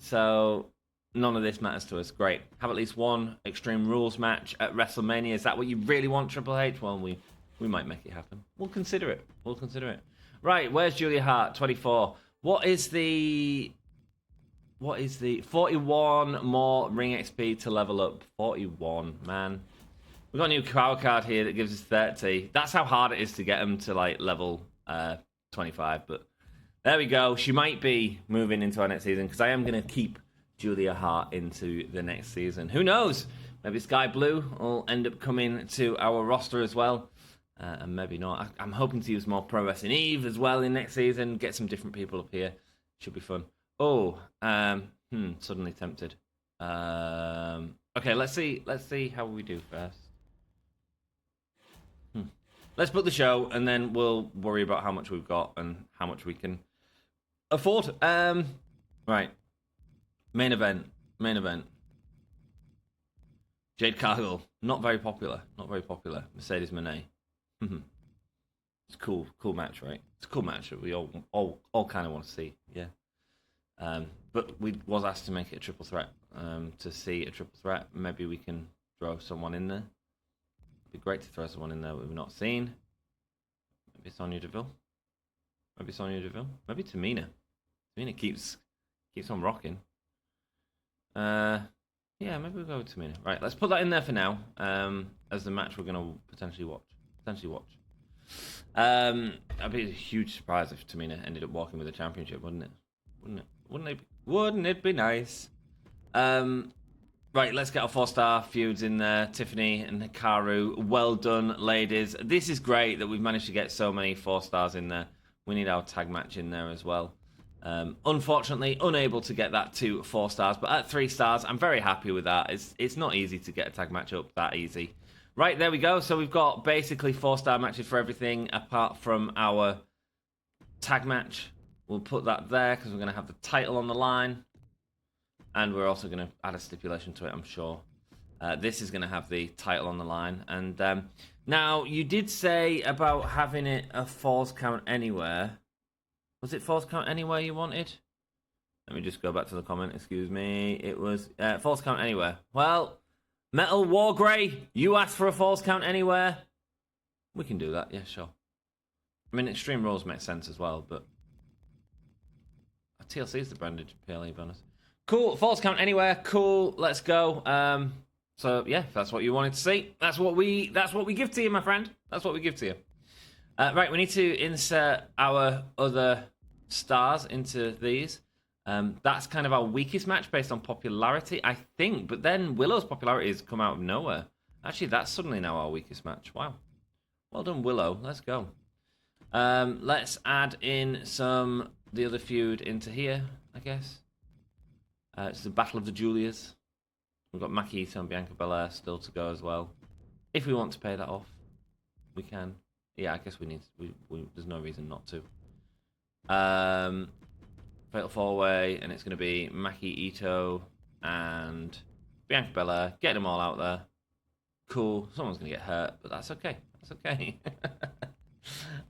So... none of this matters to us. Great. Have at least one Extreme Rules match at WrestleMania. Is that what you really want, Triple H? Well, we might make it happen. We'll consider it. Right, where's Julia Hart? 24. What is the 41 more ring XP to level up? 41, man. We've got a new power card here that gives us 30. That's how hard it is to get them to, like, level 25. But there we go. She might be moving into our next season because I am going to keep Julia Hart into the next season. Who knows? Maybe Sky Blue will end up coming to our roster as well. And maybe not. I'm hoping to use more Pro Wrestling Eve as well in next season. Get some different people up here. Should be fun. Oh, suddenly tempted. Okay, let's see how we do first. Let's book the show and then we'll worry about how much we've got and how much we can afford. Right. Main event. Jade Cargill, not very popular. Mercedes Moné. It's a cool match, right? It's a cool match that we all kind of want to see, yeah. But we was asked to make it a triple threat. To see a triple threat, maybe we can throw someone in there. It'd be great to throw someone in there we've not seen. Maybe Sonya Deville. Maybe Tamina. Tamina keeps on rocking. Yeah, maybe we'll go with Tamina. Right, let's put that in there for now. As the match we're gonna potentially watch. That'd be a huge surprise if Tamina ended up walking with the championship, wouldn't it? Wouldn't it be nice? Right, let's get our 4-star feuds in there. Tiffany and Hikaru. Well done, ladies. This is great that we've managed to get so many 4-stars in there. We need our tag match in there as well. Unfortunately, unable to get that to 4 stars, but at 3 stars, I'm very happy with that. It's not easy to get a tag match up that easy. Right, there we go. So we've got basically 4-star matches for everything apart from our tag match. We'll put that there because we're going to have the title on the line. And we're also going to add a stipulation to it, I'm sure. This is going to have the title on the line. And now, you did say about having it a Falls Count Anywhere. Was it Falls Count Anywhere you wanted? Let me just go back to the comment, excuse me. It was Falls Count Anywhere. Well, Metal War Grey, you asked for a Falls Count Anywhere. We can do that, yeah, sure. I mean, Extreme Rules makes sense as well, but TLC is the branded PLE bonus. Cool, Falls Count Anywhere, cool, let's go. So yeah, if that's what you wanted to see, that's what we give to you, my friend. That's what we give to you. Right, we need to insert our other stars into these. That's kind of our weakest match based on popularity, I think. But then Willow's popularity has come out of nowhere. Actually, that's suddenly now our weakest match. Wow. Well done, Willow. Let's go. Let's add in the other feud into here, I guess. It's the Battle of the Julias. We've got Maki Ito and Bianca Belair still to go as well. If we want to pay that off, we can. Yeah, I guess we need. There's no reason not to. Fatal 4-way, and it's going to be Maki Ito and Bianca Belair. Get them all out there. Cool. Someone's going to get hurt, but that's okay. That's okay.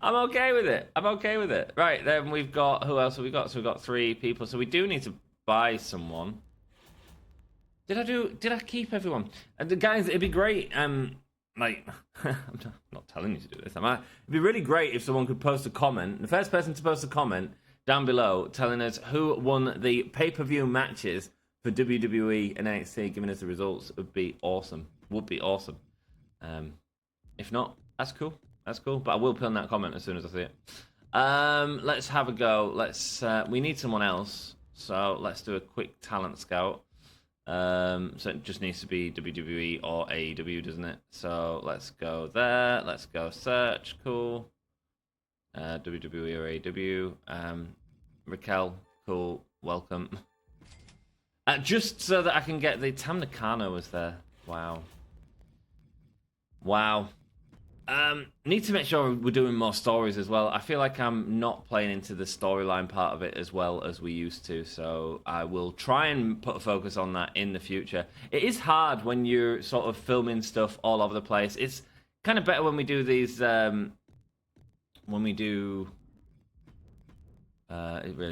I'm okay with it. I'm okay with it. Right, then we've got... Who else have we got? So we've got 3 people. So we do need to buy someone. Did I keep everyone? And the guys, it'd be great... Like, I'm not telling you to do this, am I? It'd be really great if someone could post a comment. The first person to post a comment down below telling us who won the pay-per-view matches for WWE and NXT, giving us the results would be awesome. Would be awesome. If not, that's cool. That's cool. But I will put in that comment as soon as I see it. Let's have a go. We need someone else. So let's do a quick talent scout. So it just needs to be WWE or AEW, doesn't it? So let's go there. Let's go search. Cool. WWE or AEW. Raquel. Cool. Welcome. Just so that I can get the Tam Nakano was there. Wow. Need to make sure we're doing more stories as well. I feel like I'm not playing into the storyline part of it as well as we used to, so I will try and put a focus on that in the future. It is hard when you're sort of filming stuff all over the place. It's kind of better when we do these, it really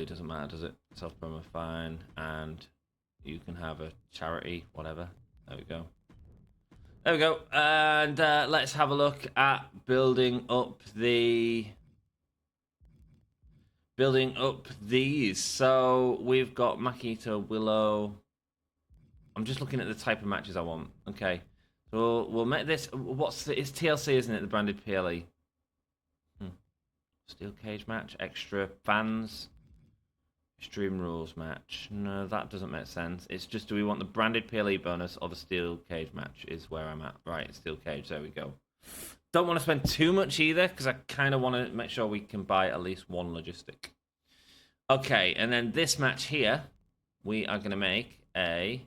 doesn't matter, does it? Self-promo, fine, and you can have a charity, whatever. There we go. There we go, and let's have a look at building up these. So we've got Makito, Willow. I'm just looking at the type of matches I want. Okay, so we'll make this. It's TLC, isn't it? The branded PLE. Steel cage match, extra fans. Extreme Rules match. No, that doesn't make sense. It's just, do we want the branded PLE bonus or the steel cage match is where I'm at. Right, steel cage, there we go. Don't want to spend too much either, because I kind of want to make sure we can buy at least one logistic. Okay, and then this match here, we are going to make a...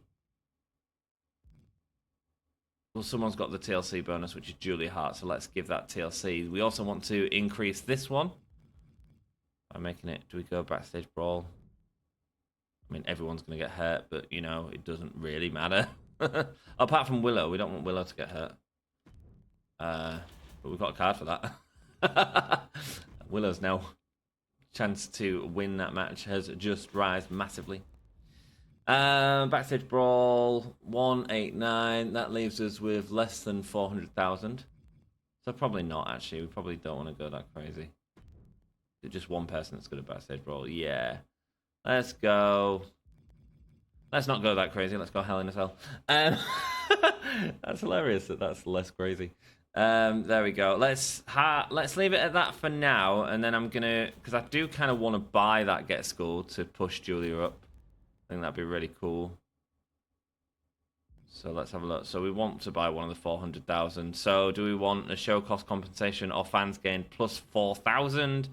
Well, someone's got the TLC bonus, which is Julia Hart, so let's give that TLC. We also want to increase this one by making it... Do we go backstage brawl? I mean, everyone's going to get hurt, but, you know, it doesn't really matter. Apart from Willow. We don't want Willow to get hurt. But we've got a card for that. Willow's now chance to win that match has just risen massively. Backstage brawl, 189. That leaves us with less than 400,000. So probably not, actually. We probably don't want to go that crazy. Is it just one person that's going to backstage brawl? Yeah. Let's go. Let's not go that crazy. Let's go Hell in a Cell. That's hilarious that that's less crazy. There we go. Let's leave it at that for now, and then I'm gonna, because I do kind of want to buy that Get School to push Julia up. I think that'd be really cool. So let's have a look. So we want to buy one of the 400,000. So do we want a show cost compensation or fans gain plus 4,000?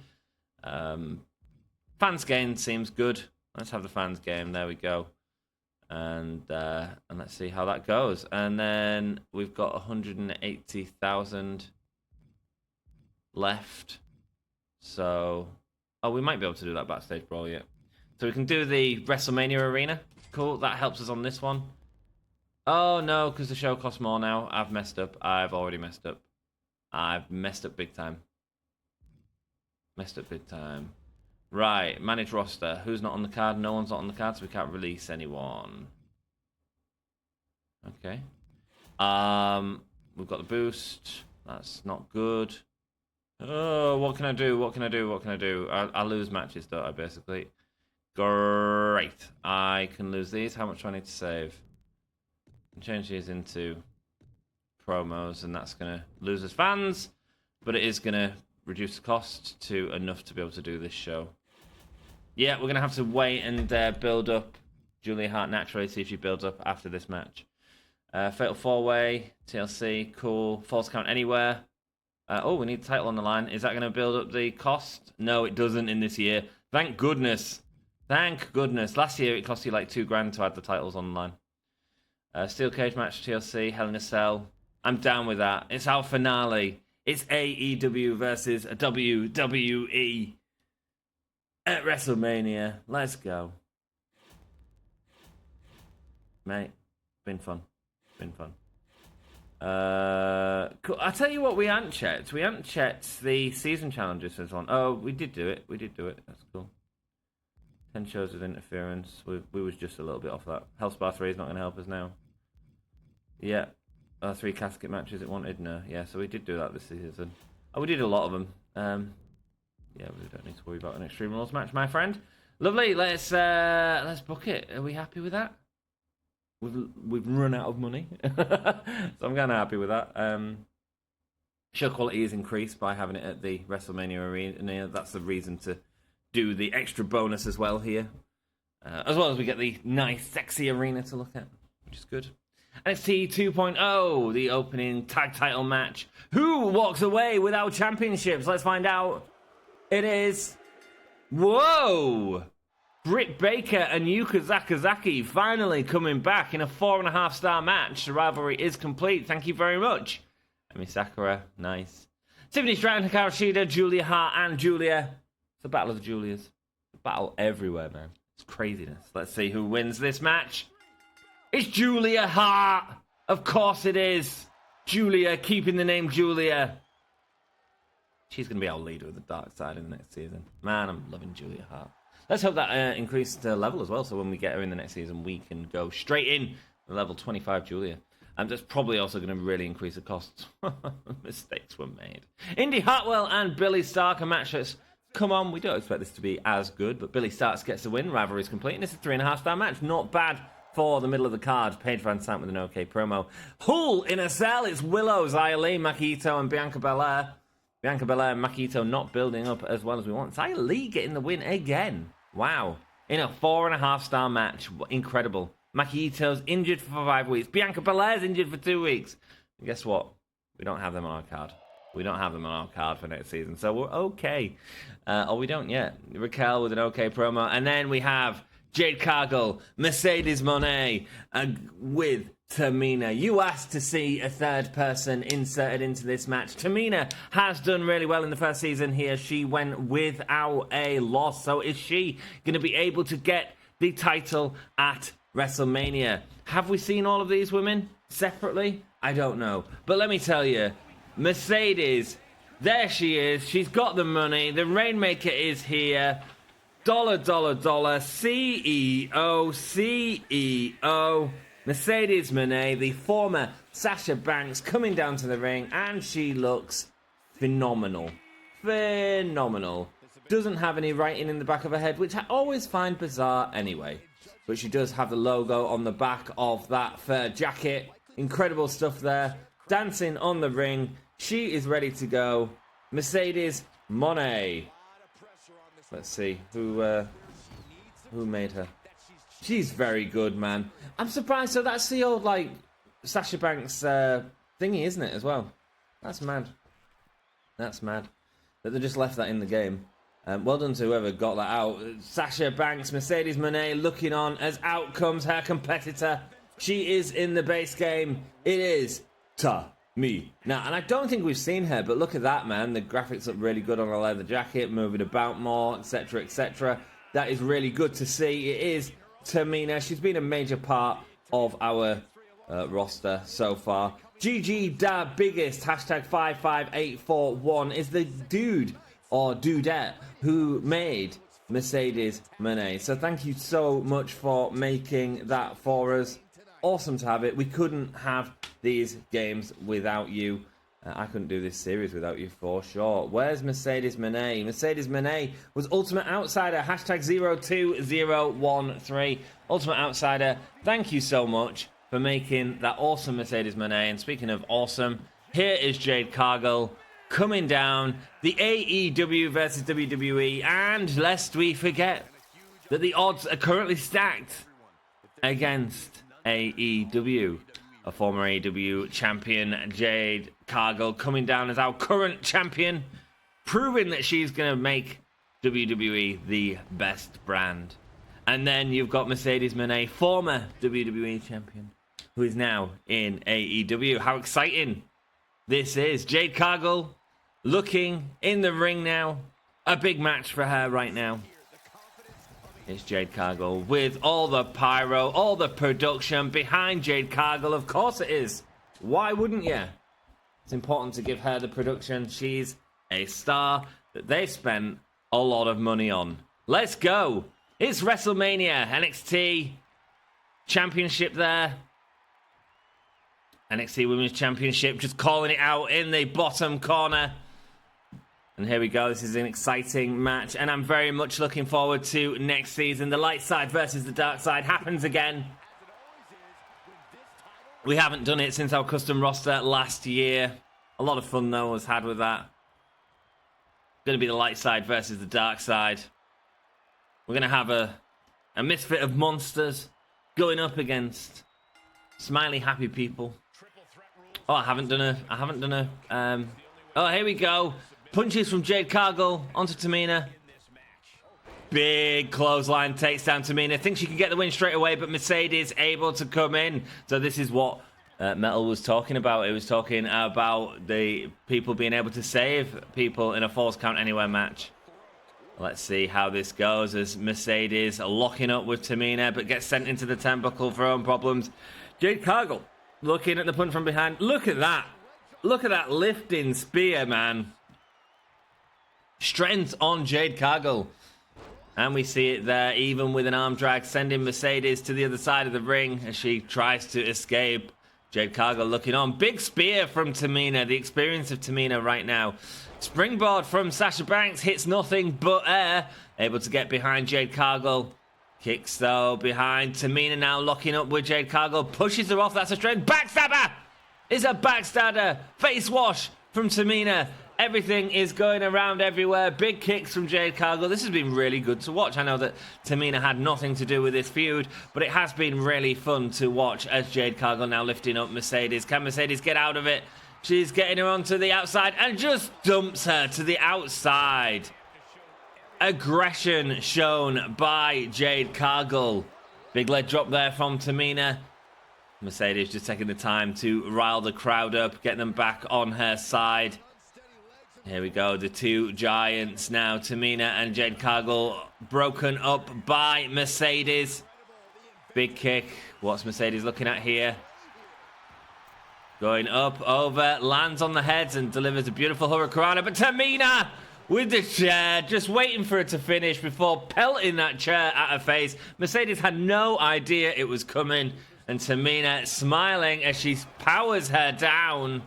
Fans gain seems good. Let's have the fans game. There we go. And let's see how that goes. And then we've got 180,000 left. So, we might be able to do that backstage brawl yet. So we can do the WrestleMania arena. Cool. That helps us on this one. Oh no, because the show costs more now. I've messed up. I've already messed up. I've messed up big time. Right, manage roster. Who's not on the card? No one's not on the card, so we can't release anyone. Okay. We've got the boost. That's not good. Oh, what can I do? I lose matches, don't I, basically? Great. I can lose these. How much do I need to save? I can change these into promos, and that's going to lose us fans, but it is going to reduce the cost to enough to be able to do this show. Yeah, we're going to have to wait and build up Julia Hart naturally, see if she builds up after this match. Fatal 4-way, TLC, cool. False count anywhere. We need the title on the line. Is that going to build up the cost? No, it doesn't in this year. Thank goodness. Thank goodness. Last year it cost you like $2,000 to add the titles online. Steel cage match, TLC, Hell in a Cell. I'm down with that. It's our finale. It's AEW versus WWE at WrestleMania. Let's go. Mate, been fun. Cool. I'll tell you what we hadn't checked. We hadn't checked the season challenges and so on. Oh, we did do it. That's cool. 10 shows with interference. We was just a little bit off that. Hellspar 3 is not going to help us now. Yeah. 3 casket matches it wanted? No. Yeah, so we did do that this season. Oh, we did a lot of them. Yeah, we don't need to worry about an Extreme Rules match, my friend. Lovely. Let's book it. Are we happy with that? We've run out of money. So I'm kind of happy with that. Show quality is increased by having it at the WrestleMania arena. That's the reason to do the extra bonus as well here. As well as we get the nice, sexy arena to look at, which is good. NXT 2.0, the opening tag title match. Who walks away without championships? Let's find out. It is... Whoa! Britt Baker and Yuka Sakazaki finally coming back in a 4.5-star match. The rivalry is complete. Thank you very much. Emi Sakura, nice. Tiffany Stratton, Hikaru Shida, Julia Hart, and Julia. It's a battle of the Julias. It's a battle everywhere, man. It's craziness. Let's see who wins this match. It's Julia Hart. Of course it is. Julia, keeping the name Julia. She's going to be our leader of the dark side in the next season. Man, I'm loving Julia Hart. Let's hope that increased level as well, so when we get her in the next season, we can go straight in to level 25 Julia. And that's probably also going to really increase the costs. Mistakes were made. Indy Hartwell and Billy Stark, a match that's... Come on, we don't expect this to be as good, but Billy Stark gets the win. Rivalry is complete, and it's a 3.5-star match. Not bad for the middle of the card. Paige Van Sant with an okay promo. Hull in a cell. It's Willow, Xia Li, Maki Ito, and Bianca Belair. Bianca Belair and Maki Ito not building up as well as we want. Xia Li getting the win again. Wow. In a 4.5-star match. Incredible. Maki Ito's injured for 5 weeks. Bianca Belair's injured for 2 weeks. And guess what? We don't have them on our card. We don't have them on our card for next season. So we're okay. Or we don't yet. Raquel with an okay promo. And then we have Jade Cargill, Mercedes Moné, with Tamina. You asked to see a third person inserted into this match. Tamina has done really well in the first season here. She went without a loss. So is she going to be able to get the title at WrestleMania? Have we seen all of these women separately? I don't know. But let me tell you, Mercedes, there she is. She's got the money. The Rainmaker is here. Dollar, CEO. Mercedes Moné, the former Sasha Banks, coming down to the ring, and she looks phenomenal. Phenomenal. Doesn't have any writing in the back of her head, which I always find bizarre anyway. But she does have the logo on the back of that fur jacket. Incredible stuff there. Dancing on the ring. She is ready to go. Mercedes Moné. Let's see who made her. She's very good, man. I'm surprised. So that's the old like Sasha Banks thingy, isn't it? As well. That's mad. That's mad. But they just left that in the game. Well done to whoever got that out. Sasha Banks, Mercedes Moné looking on as out comes her competitor. She is in the base game. It is Tamina. Now, and I don't think we've seen her, but look at that, man. The graphics look really good on the leather jacket, moving about more, etc., etc. That is really good to see. It is Tamina. She's been a major part of our roster so far. GG Da Biggest, hashtag 55841, is the dude or dudette who made Mercedes Moné. So thank you so much for making that for us. Awesome to have it. We couldn't have these games without you. I couldn't do this series without you for sure. Where's Mercedes Moné? Mercedes Moné was Ultimate Outsider. Hashtag 02013. Ultimate Outsider. Thank you so much for making that awesome Mercedes Moné. And speaking of awesome, here is Jade Cargill coming down. The AEW versus WWE. And lest we forget that the odds are currently stacked against AEW. A former AEW champion, Jade Cargill, coming down as our current champion, proving that she's going to make WWE the best brand And then you've got Mercedes Moné, former WWE champion, who is now in AEW. How exciting this is. Jade Cargill looking in the ring now. A big match for her right now. It's Jade Cargill with all the pyro, all the production behind Jade Cargill. Of course it is. Why wouldn't you? It's important to give her the production. She's a star that they've spent a lot of money on. Let's go. It's WrestleMania. NXT Championship there. NXT Women's Championship, just calling it out in the bottom corner. And here we go. This is an exciting match, and I'm very much looking forward to next season. The light side versus the dark side happens again. We haven't done it since our custom roster last year. A lot of fun, though, was had with that. Going to be the light side versus the dark side. We're going to have a misfit of monsters going up against smiley, happy people. Oh, I haven't done a. Oh, here we go. Punches from Jade Cargill onto Tamina. Big clothesline takes down Tamina. Thinks she can get the win straight away, but Mercedes able to come in. So this is what Metal was talking about. It was talking about the people being able to save people in a falls count anywhere match. Let's see how this goes as Mercedes locking up with Tamina, but gets sent into the turnbuckle for her own problems. Jade Cargill looking at the punch from behind. Look at that. Look at that lifting spear, man. Strength on Jade Cargill. And we see it there, even with an arm drag, sending Mercedes to the other side of the ring as she tries to escape. Jade Cargill looking on. Big spear from Tamina. The experience of Tamina right now. Springboard from Sasha Banks. Hits nothing but air. Able to get behind Jade Cargill. Kicks, though, behind Tamina now locking up with Jade Cargill. Pushes her off. That's a strength. Backstabber! Is a backstabber. Face wash from Tamina. Everything is going around everywhere. Big kicks from Jade Cargill. This has been really good to watch. I know that Tamina had nothing to do with this feud, but it has been really fun to watch as Jade Cargill now lifting up Mercedes. Can Mercedes get out of it? She's getting her onto the outside and just dumps her to the outside. Aggression shown by Jade Cargill. Big leg drop there from Tamina. Mercedes just taking the time to rile the crowd up, get them back on her side. Here we go, the two giants now, Tamina and Jade Cargill, broken up by Mercedes. Big kick. What's Mercedes looking at here? Going up, over, lands on the heads and delivers a beautiful hurricanrana. But Tamina with the chair, just waiting for it to finish before pelting that chair at her face. Mercedes had no idea it was coming. And Tamina smiling as she powers her down.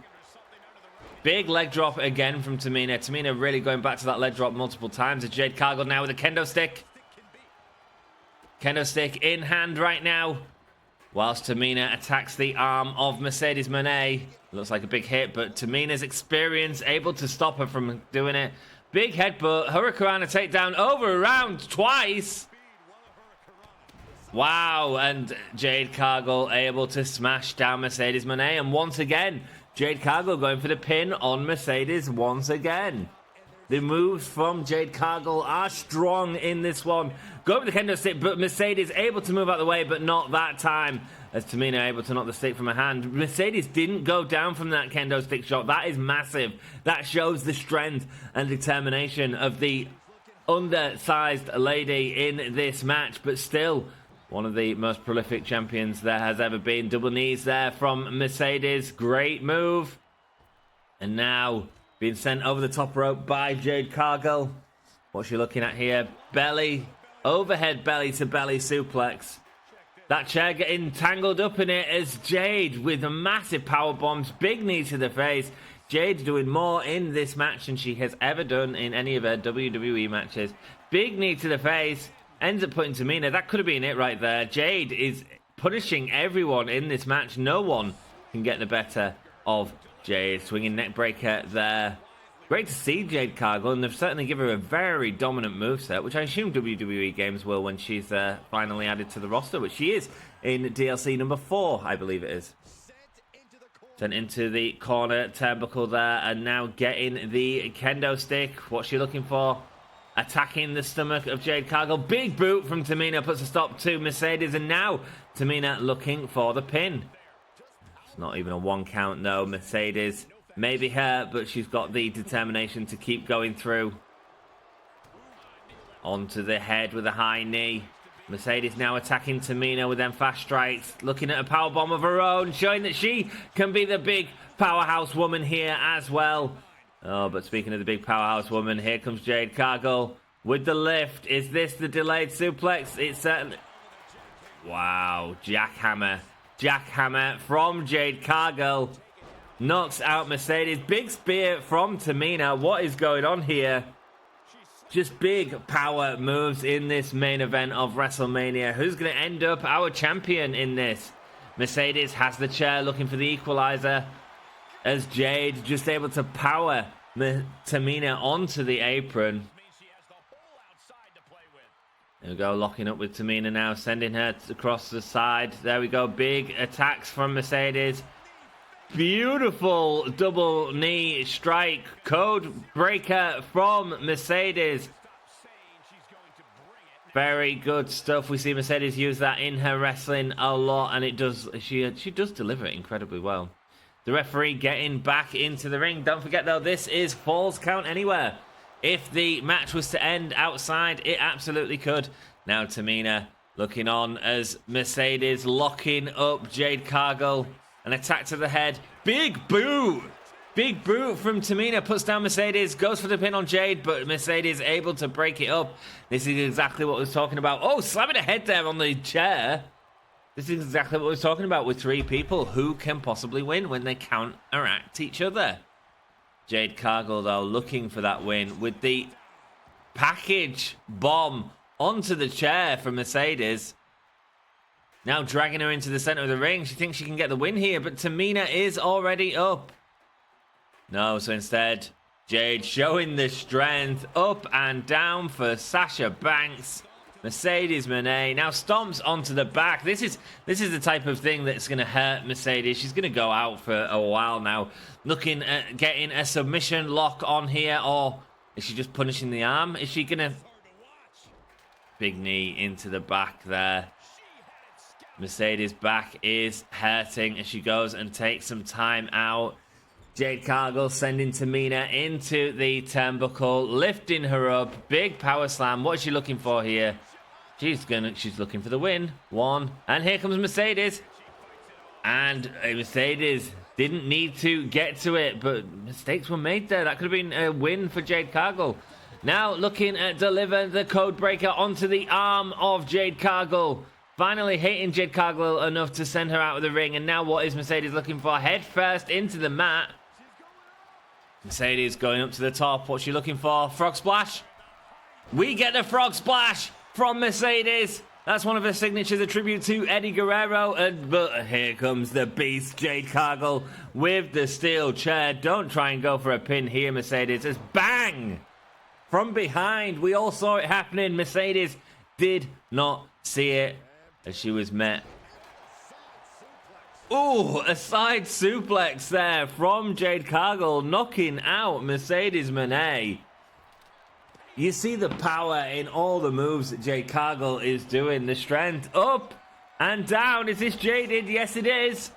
Big leg drop again from Tamina. Tamina really going back to that leg drop multiple times. It's Jade Cargill now with a kendo stick. Kendo stick in hand right now. Whilst Tamina attacks the arm of Mercedes Moné. Looks like a big hit, but Tamina's experience able to stop her from doing it. Big headbutt. Hurricanrana takedown over around twice. Wow, and Jade Cargill able to smash down Mercedes Moné. And once again, Jade Cargill going for the pin on Mercedes once again. The moves from Jade Cargill are strong in this one. Go with the kendo stick, but Mercedes able to move out of the way, but not that time. As Tamina able to knock the stick from her hand. Mercedes didn't go down from that kendo stick shot. That is massive. That shows the strength and determination of the undersized lady in this match. But still, one of the most prolific champions there has ever been. Double knees there from Mercedes. Great move. And now being sent over the top rope by Jade Cargill. What's she looking at here? Belly. Overhead belly to belly suplex. That chair getting tangled up in it as Jade with the massive power bombs. Big knee to the face. Jade doing more in this match than she has ever done in any of her WWE matches. Big knee to the face. Ends up putting Tamina. That could have been it right there. Jade is punishing everyone in this match. No one can get the better of Jade. Swinging neck breaker there. Great to see Jade Cargill, and they've certainly given her a very dominant moveset, which I assume WWE games will when she's finally added to the roster, which she is in DLC number 4, I believe it is. Sent into the corner turnbuckle there, and now getting the kendo stick. What's she looking for? attacking the stomach of Jade Cargill. Big boot from Tamina puts a stop to Mercedes, and now Tamina looking for the pin. It's not even a 1 count though. Mercedes may be hurt, but she's got the determination to keep going through. Onto the head with a high knee. Mercedes now attacking Tamina with them fast strikes, looking at a powerbomb of her own, showing that she can be the big powerhouse woman here as well. Oh, but speaking of the big powerhouse woman, here comes Jade Cargill with the lift. Is this the delayed suplex? It's certainly... Wow, jackhammer. Jackhammer from Jade Cargill. Knocks out Mercedes. Big spear from Tamina. What is going on here? Just big power moves in this main event of WrestleMania. Who's going to end up our champion in this? Mercedes has the chair looking for the equalizer, as Jade just able to power Tamina onto the apron. There we go, locking up with Tamina now, sending her across the side. There we go, big attacks from Mercedes. Beautiful double knee strike, code breaker from Mercedes. Very good stuff. We see Mercedes use that in her wrestling a lot, and it does. She does deliver it incredibly well. The referee getting back into the ring. Don't forget though, this is Falls Count Anywhere. If the match was to end outside, it absolutely could. Now Tamina looking on as Mercedes locking up Jade Cargill. An attack to the head. Big boot! Big boot from Tamina, puts down Mercedes, goes for the pin on Jade, but Mercedes able to break it up. This is exactly what I was talking about. Oh, slamming a head there on the chair. This is exactly what I was talking about with 3 people. Who can possibly win when they counteract each other? Jade Cargill, though, looking for that win with the package bomb onto the chair from Mercedes. Now dragging her into the center of the ring. She thinks she can get the win here, but Tamina is already up. No, so instead, Jade showing the strength, up and down for Sasha Banks. Mercedes Moné now stomps onto the back. This is the type of thing that's going to hurt Mercedes. She's going to go out for a while now. Looking at getting a submission lock on here, or is she just punishing the arm? Is she going to... Big knee into the back there. Mercedes' back is hurting as she goes and takes some time out. Jade Cargill sending Tamina into the turnbuckle, lifting her up. Big power slam. What is she looking for here? She's looking for the win. 1. And here comes Mercedes. And Mercedes didn't need to get to it, but mistakes were made there. That could have been a win for Jade Cargill. Now looking at deliver the code breaker onto the arm of Jade Cargill. Finally hitting Jade Cargill enough to send her out of the ring. And now what is Mercedes looking for? Head first into the mat. Mercedes going up to the top. What's she looking for? Frog splash. We get the frog splash from Mercedes. That's one of her signatures, a tribute to Eddie Guerrero. But here comes the beast, Jade Cargill, with the steel chair. Don't try and go for a pin here, Mercedes. It's bang! From behind. We all saw it happening. Mercedes did not see it as she was met. Ooh, a side suplex there from Jade Cargill, knocking out Mercedes Moné. You see the power in all the moves that Jade Cargill is doing. The strength up and down. Is this Jaded? Yes, it is.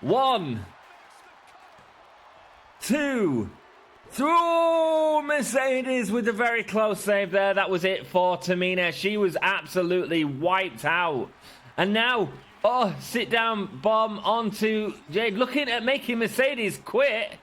1, 2, through Mercedes with a very close save there. That was it for Tamina. She was absolutely wiped out. And now... oh, sit down bomb onto Jade. Looking at making Mercedes quit.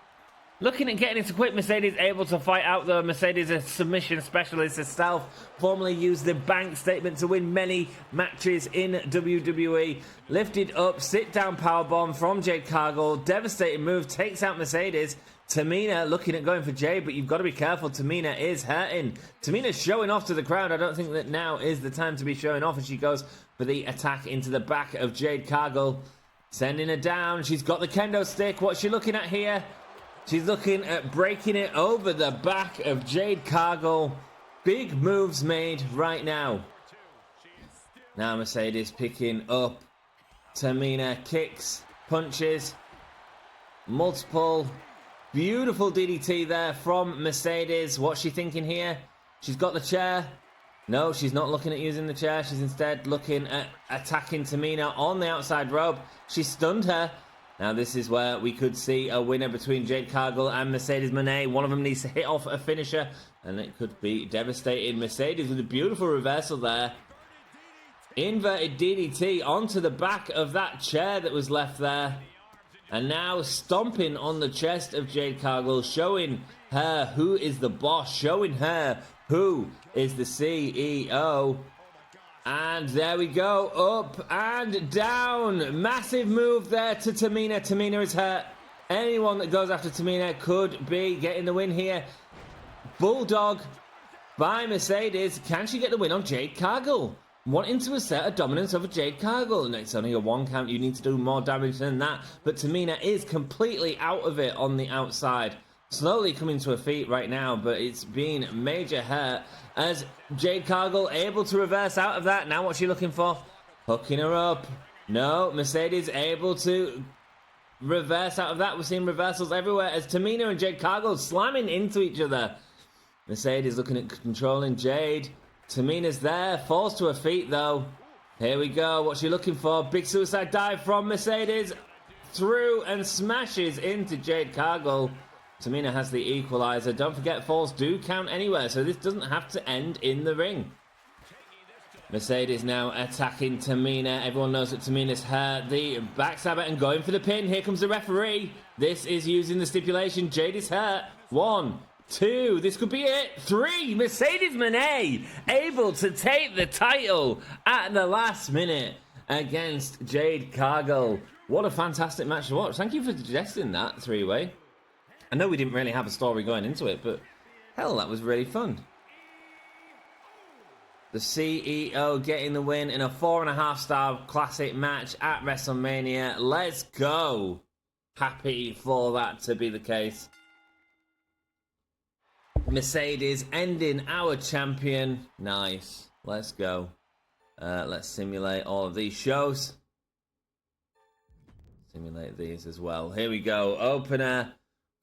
Looking at getting it to quit. Mercedes able to fight out though. Mercedes, a submission specialist herself. Formerly used the bank statement to win many matches in WWE. Lifted up, sit down powerbomb from Jade Cargill. Devastating move. Takes out Mercedes. Tamina looking at going for Jade, but you've got to be careful. Tamina is hurting. Tamina's showing off to the crowd. I don't think that now is the time to be showing off as she goes for the attack into the back of Jade Cargill. Sending her down. She's got the kendo stick. What's she looking at here? She's looking at breaking it over the back of Jade Cargill. Big moves made right now. Now Mercedes picking up Tamina. Kicks, punches, multiple Beautiful DDT there from Mercedes. What's she thinking here? She's got the chair. No, she's not looking at using the chair. She's instead looking at attacking Tamina on the outside rope. She stunned her. Now this is where we could see a winner between Jade Cargill and Mercedes Moné. One of them needs to hit off a finisher, and it could be devastating. Mercedes with a beautiful reversal there. Inverted DDT onto the back of that chair that was left there. And now stomping on the chest of Jade Cargill, showing her who is the boss, showing her who is the CEO. And there we go, up and down. Massive move there to Tamina. Tamina is hurt. Anyone that goes after Tamina could be getting the win here. Bulldog by Mercedes. Can she get the win on Jade Cargill? Wanting to assert a dominance over Jade Cargill. And it's only a 1 count. You need to do more damage than that. But Tamina is completely out of it on the outside. Slowly coming to her feet right now, but it's been major hurt as Jade Cargill able to reverse out of that. Now what's she looking for? Hooking her up. No, Mercedes able to reverse out of that. We're seeing reversals everywhere as Tamina and Jade Cargill slamming into each other. Mercedes looking at controlling Jade. Tamina's there, falls to her feet though. Here we go, what's she looking for? Big suicide dive from Mercedes. Through and smashes into Jade Cargill. Tamina has the equalizer. Don't forget, falls do count anywhere, so this doesn't have to end in the ring. Mercedes now attacking Tamina. Everyone knows that Tamina's hurt. The backstabber and going for the pin. Here comes the referee. This is using the stipulation. Jade is hurt. 1, 2. This could be it. 3. Mercedes Moné able to take the title at the last minute against Jade Cargill. What a fantastic match to watch. Thank you for suggesting that 3-way. I know we didn't really have a story going into it, but hell, that was really fun. The CEO getting the win in a 4.5-star classic match at WrestleMania. Let's go. Happy for that to be the case. Mercedes ending our champion. Nice. Let's go. Let's simulate all of these shows. Simulate these as well. Here we go. Opener.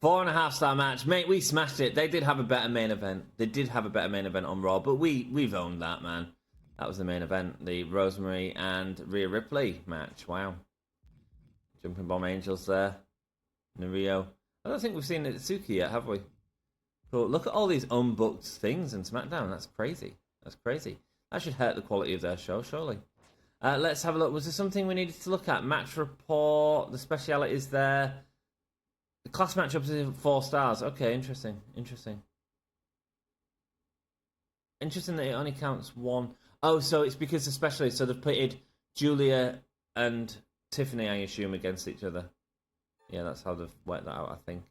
4.5-star match. Mate, we smashed it. They did have a better main event. They did have a better main event on Raw, but we've owned that, man. That was the main event. The Rosemary and Rhea Ripley match. Wow. Jumping Bomb Angels there. Nario. I don't think we've seen Itsuki yet, have we? But look at all these unbooked things in SmackDown. That's crazy. That's crazy. That should hurt the quality of their show, surely. Let's have a look. Was there something we needed to look at? Match report. The specialities there. The class matchups is 4 stars. Okay, interesting. Interesting that it only counts 1. Oh, so it's because especially, so they've pitted Julia and Tiffany, I assume, against each other. Yeah, that's how they've worked that out, I think.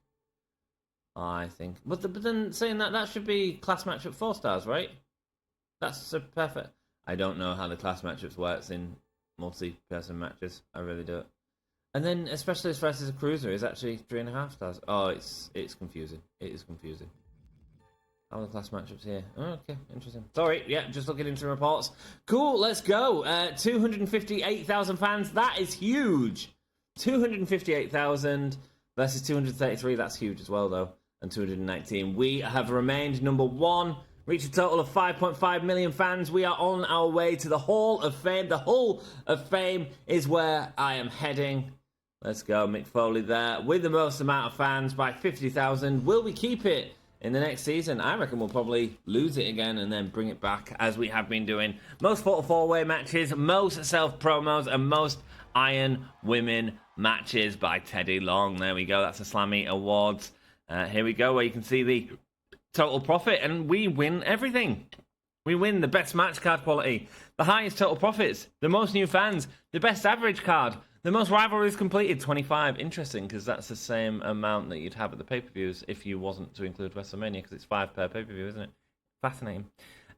But then saying that, that should be class matchup 4 stars, right? That's so perfect. I don't know how the class matchups works in multi-person matches. I really don't. And then a specialist versus a cruiser is actually 3.5 stars. Oh, it's confusing. It is confusing. How are the class matchups here? Oh, okay, interesting. Sorry, yeah, just looking into reports. Cool, let's go. 258,000 fans. That is huge. 258,000 versus 233. That's huge as well, though. And 219. We have remained number 1. Reached a total of 5.5 million fans. We are on our way to the Hall of Fame. The Hall of Fame is where I am heading. Let's go, Mick Foley there with the most amount of fans by 50,000. Will we keep it in the next season? I reckon we'll probably lose it again and then bring it back as we have been doing. Most 4-4-way matches, most self-promos, and most Iron Women matches by Teddy Long. There we go. That's the Slammy Awards. Here we go, where you can see the total profit, and we win everything. We win the best match card quality, the highest total profits, the most new fans, the best average card, the most rivalries completed, 25. Interesting, because that's the same amount that you'd have at the pay-per-views if you wasn't to include WrestleMania, because it's 5 per pay-per-view, isn't it? Fascinating.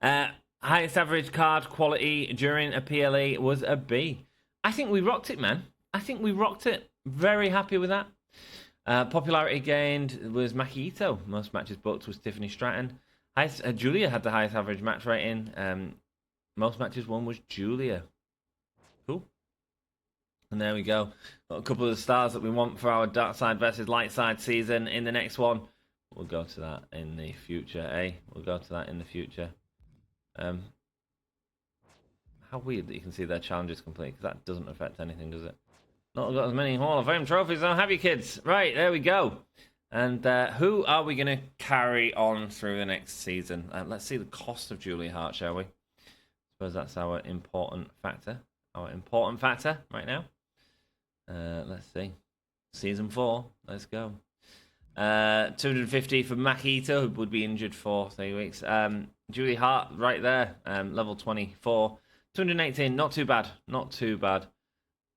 Highest average card quality during a PLE was a B. I think we rocked it, man. I think we rocked it. Very happy with that. Popularity gained was Maki Ito. Most matches booked was Tiffany Stratton. Julia had the highest average match rating. Most matches won was Julia. Cool. And there we go. Got a couple of the stars that we want for our dark side versus light side season in the next one. We'll go to that in the future, eh? We'll go to that in the future. How weird that you can see their challenges complete, because that doesn't affect anything, does it? Not got as many Hall of Fame trophies, though, have you, kids? Right, there we go. And who are we going to carry on through the next season? Let's see the cost of Julia Hart, shall we? I suppose that's our important factor. Our important factor right now. Let's see. Season 4. Let's go. 250 for Makito, who would be injured for 3 weeks. Julie Hart right there, level 24. 218, not too bad. Not too bad.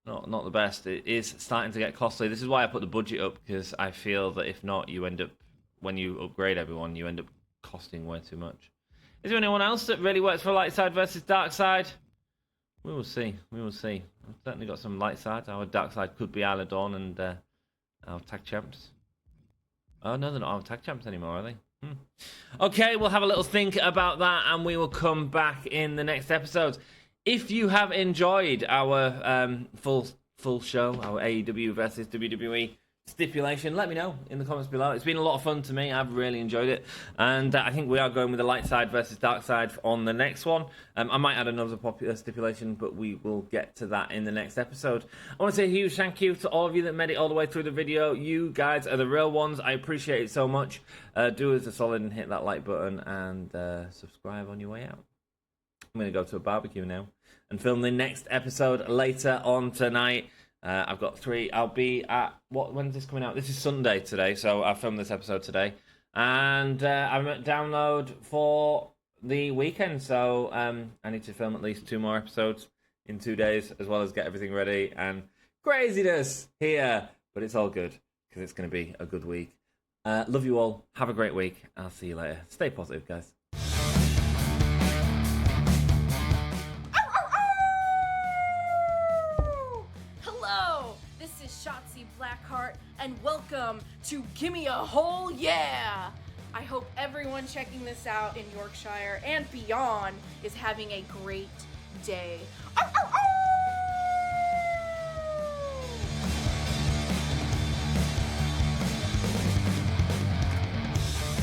Not the best. It is starting to get costly. This is why I put the budget up, because I feel that if not, you end up, when you upgrade everyone, you end up costing way too much. Is there anyone else that really works for light side versus dark side? We will see. We will see. I've certainly got some light side. Our dark side could be Isla Dawn and our tag champs. Oh, no, they're not our tag champs anymore, are they? Okay, we'll have a little think about that, and we will come back in the next episode. If you have enjoyed our full show, our AEW versus WWE stipulation, let me know in the comments below. It's been a lot of fun to me. I've really enjoyed it. And I think we are going with the light side versus dark side on the next one. I might add another popular stipulation, but we will get to that in the next episode. I want to say a huge thank you to all of you that made it all the way through the video. You guys are the real ones. I appreciate it so much. Do us a solid and hit that like button and subscribe on your way out. I'm going to go to a barbecue now and film the next episode later on tonight. I've got 3. I'll be at... When's this coming out? This is Sunday today, so I'll film this episode today. And I'm at download for the weekend, so I need to film at least 2 more episodes in 2 days, as well as get everything ready. And craziness here, but it's all good, because it's going to be a good week. Love you all. Have a great week. I'll see you later. Stay positive, guys.
And welcome to Gimme a Whole Yeah! I hope everyone checking this out in Yorkshire and beyond is having a great day. Ow, ow, ow!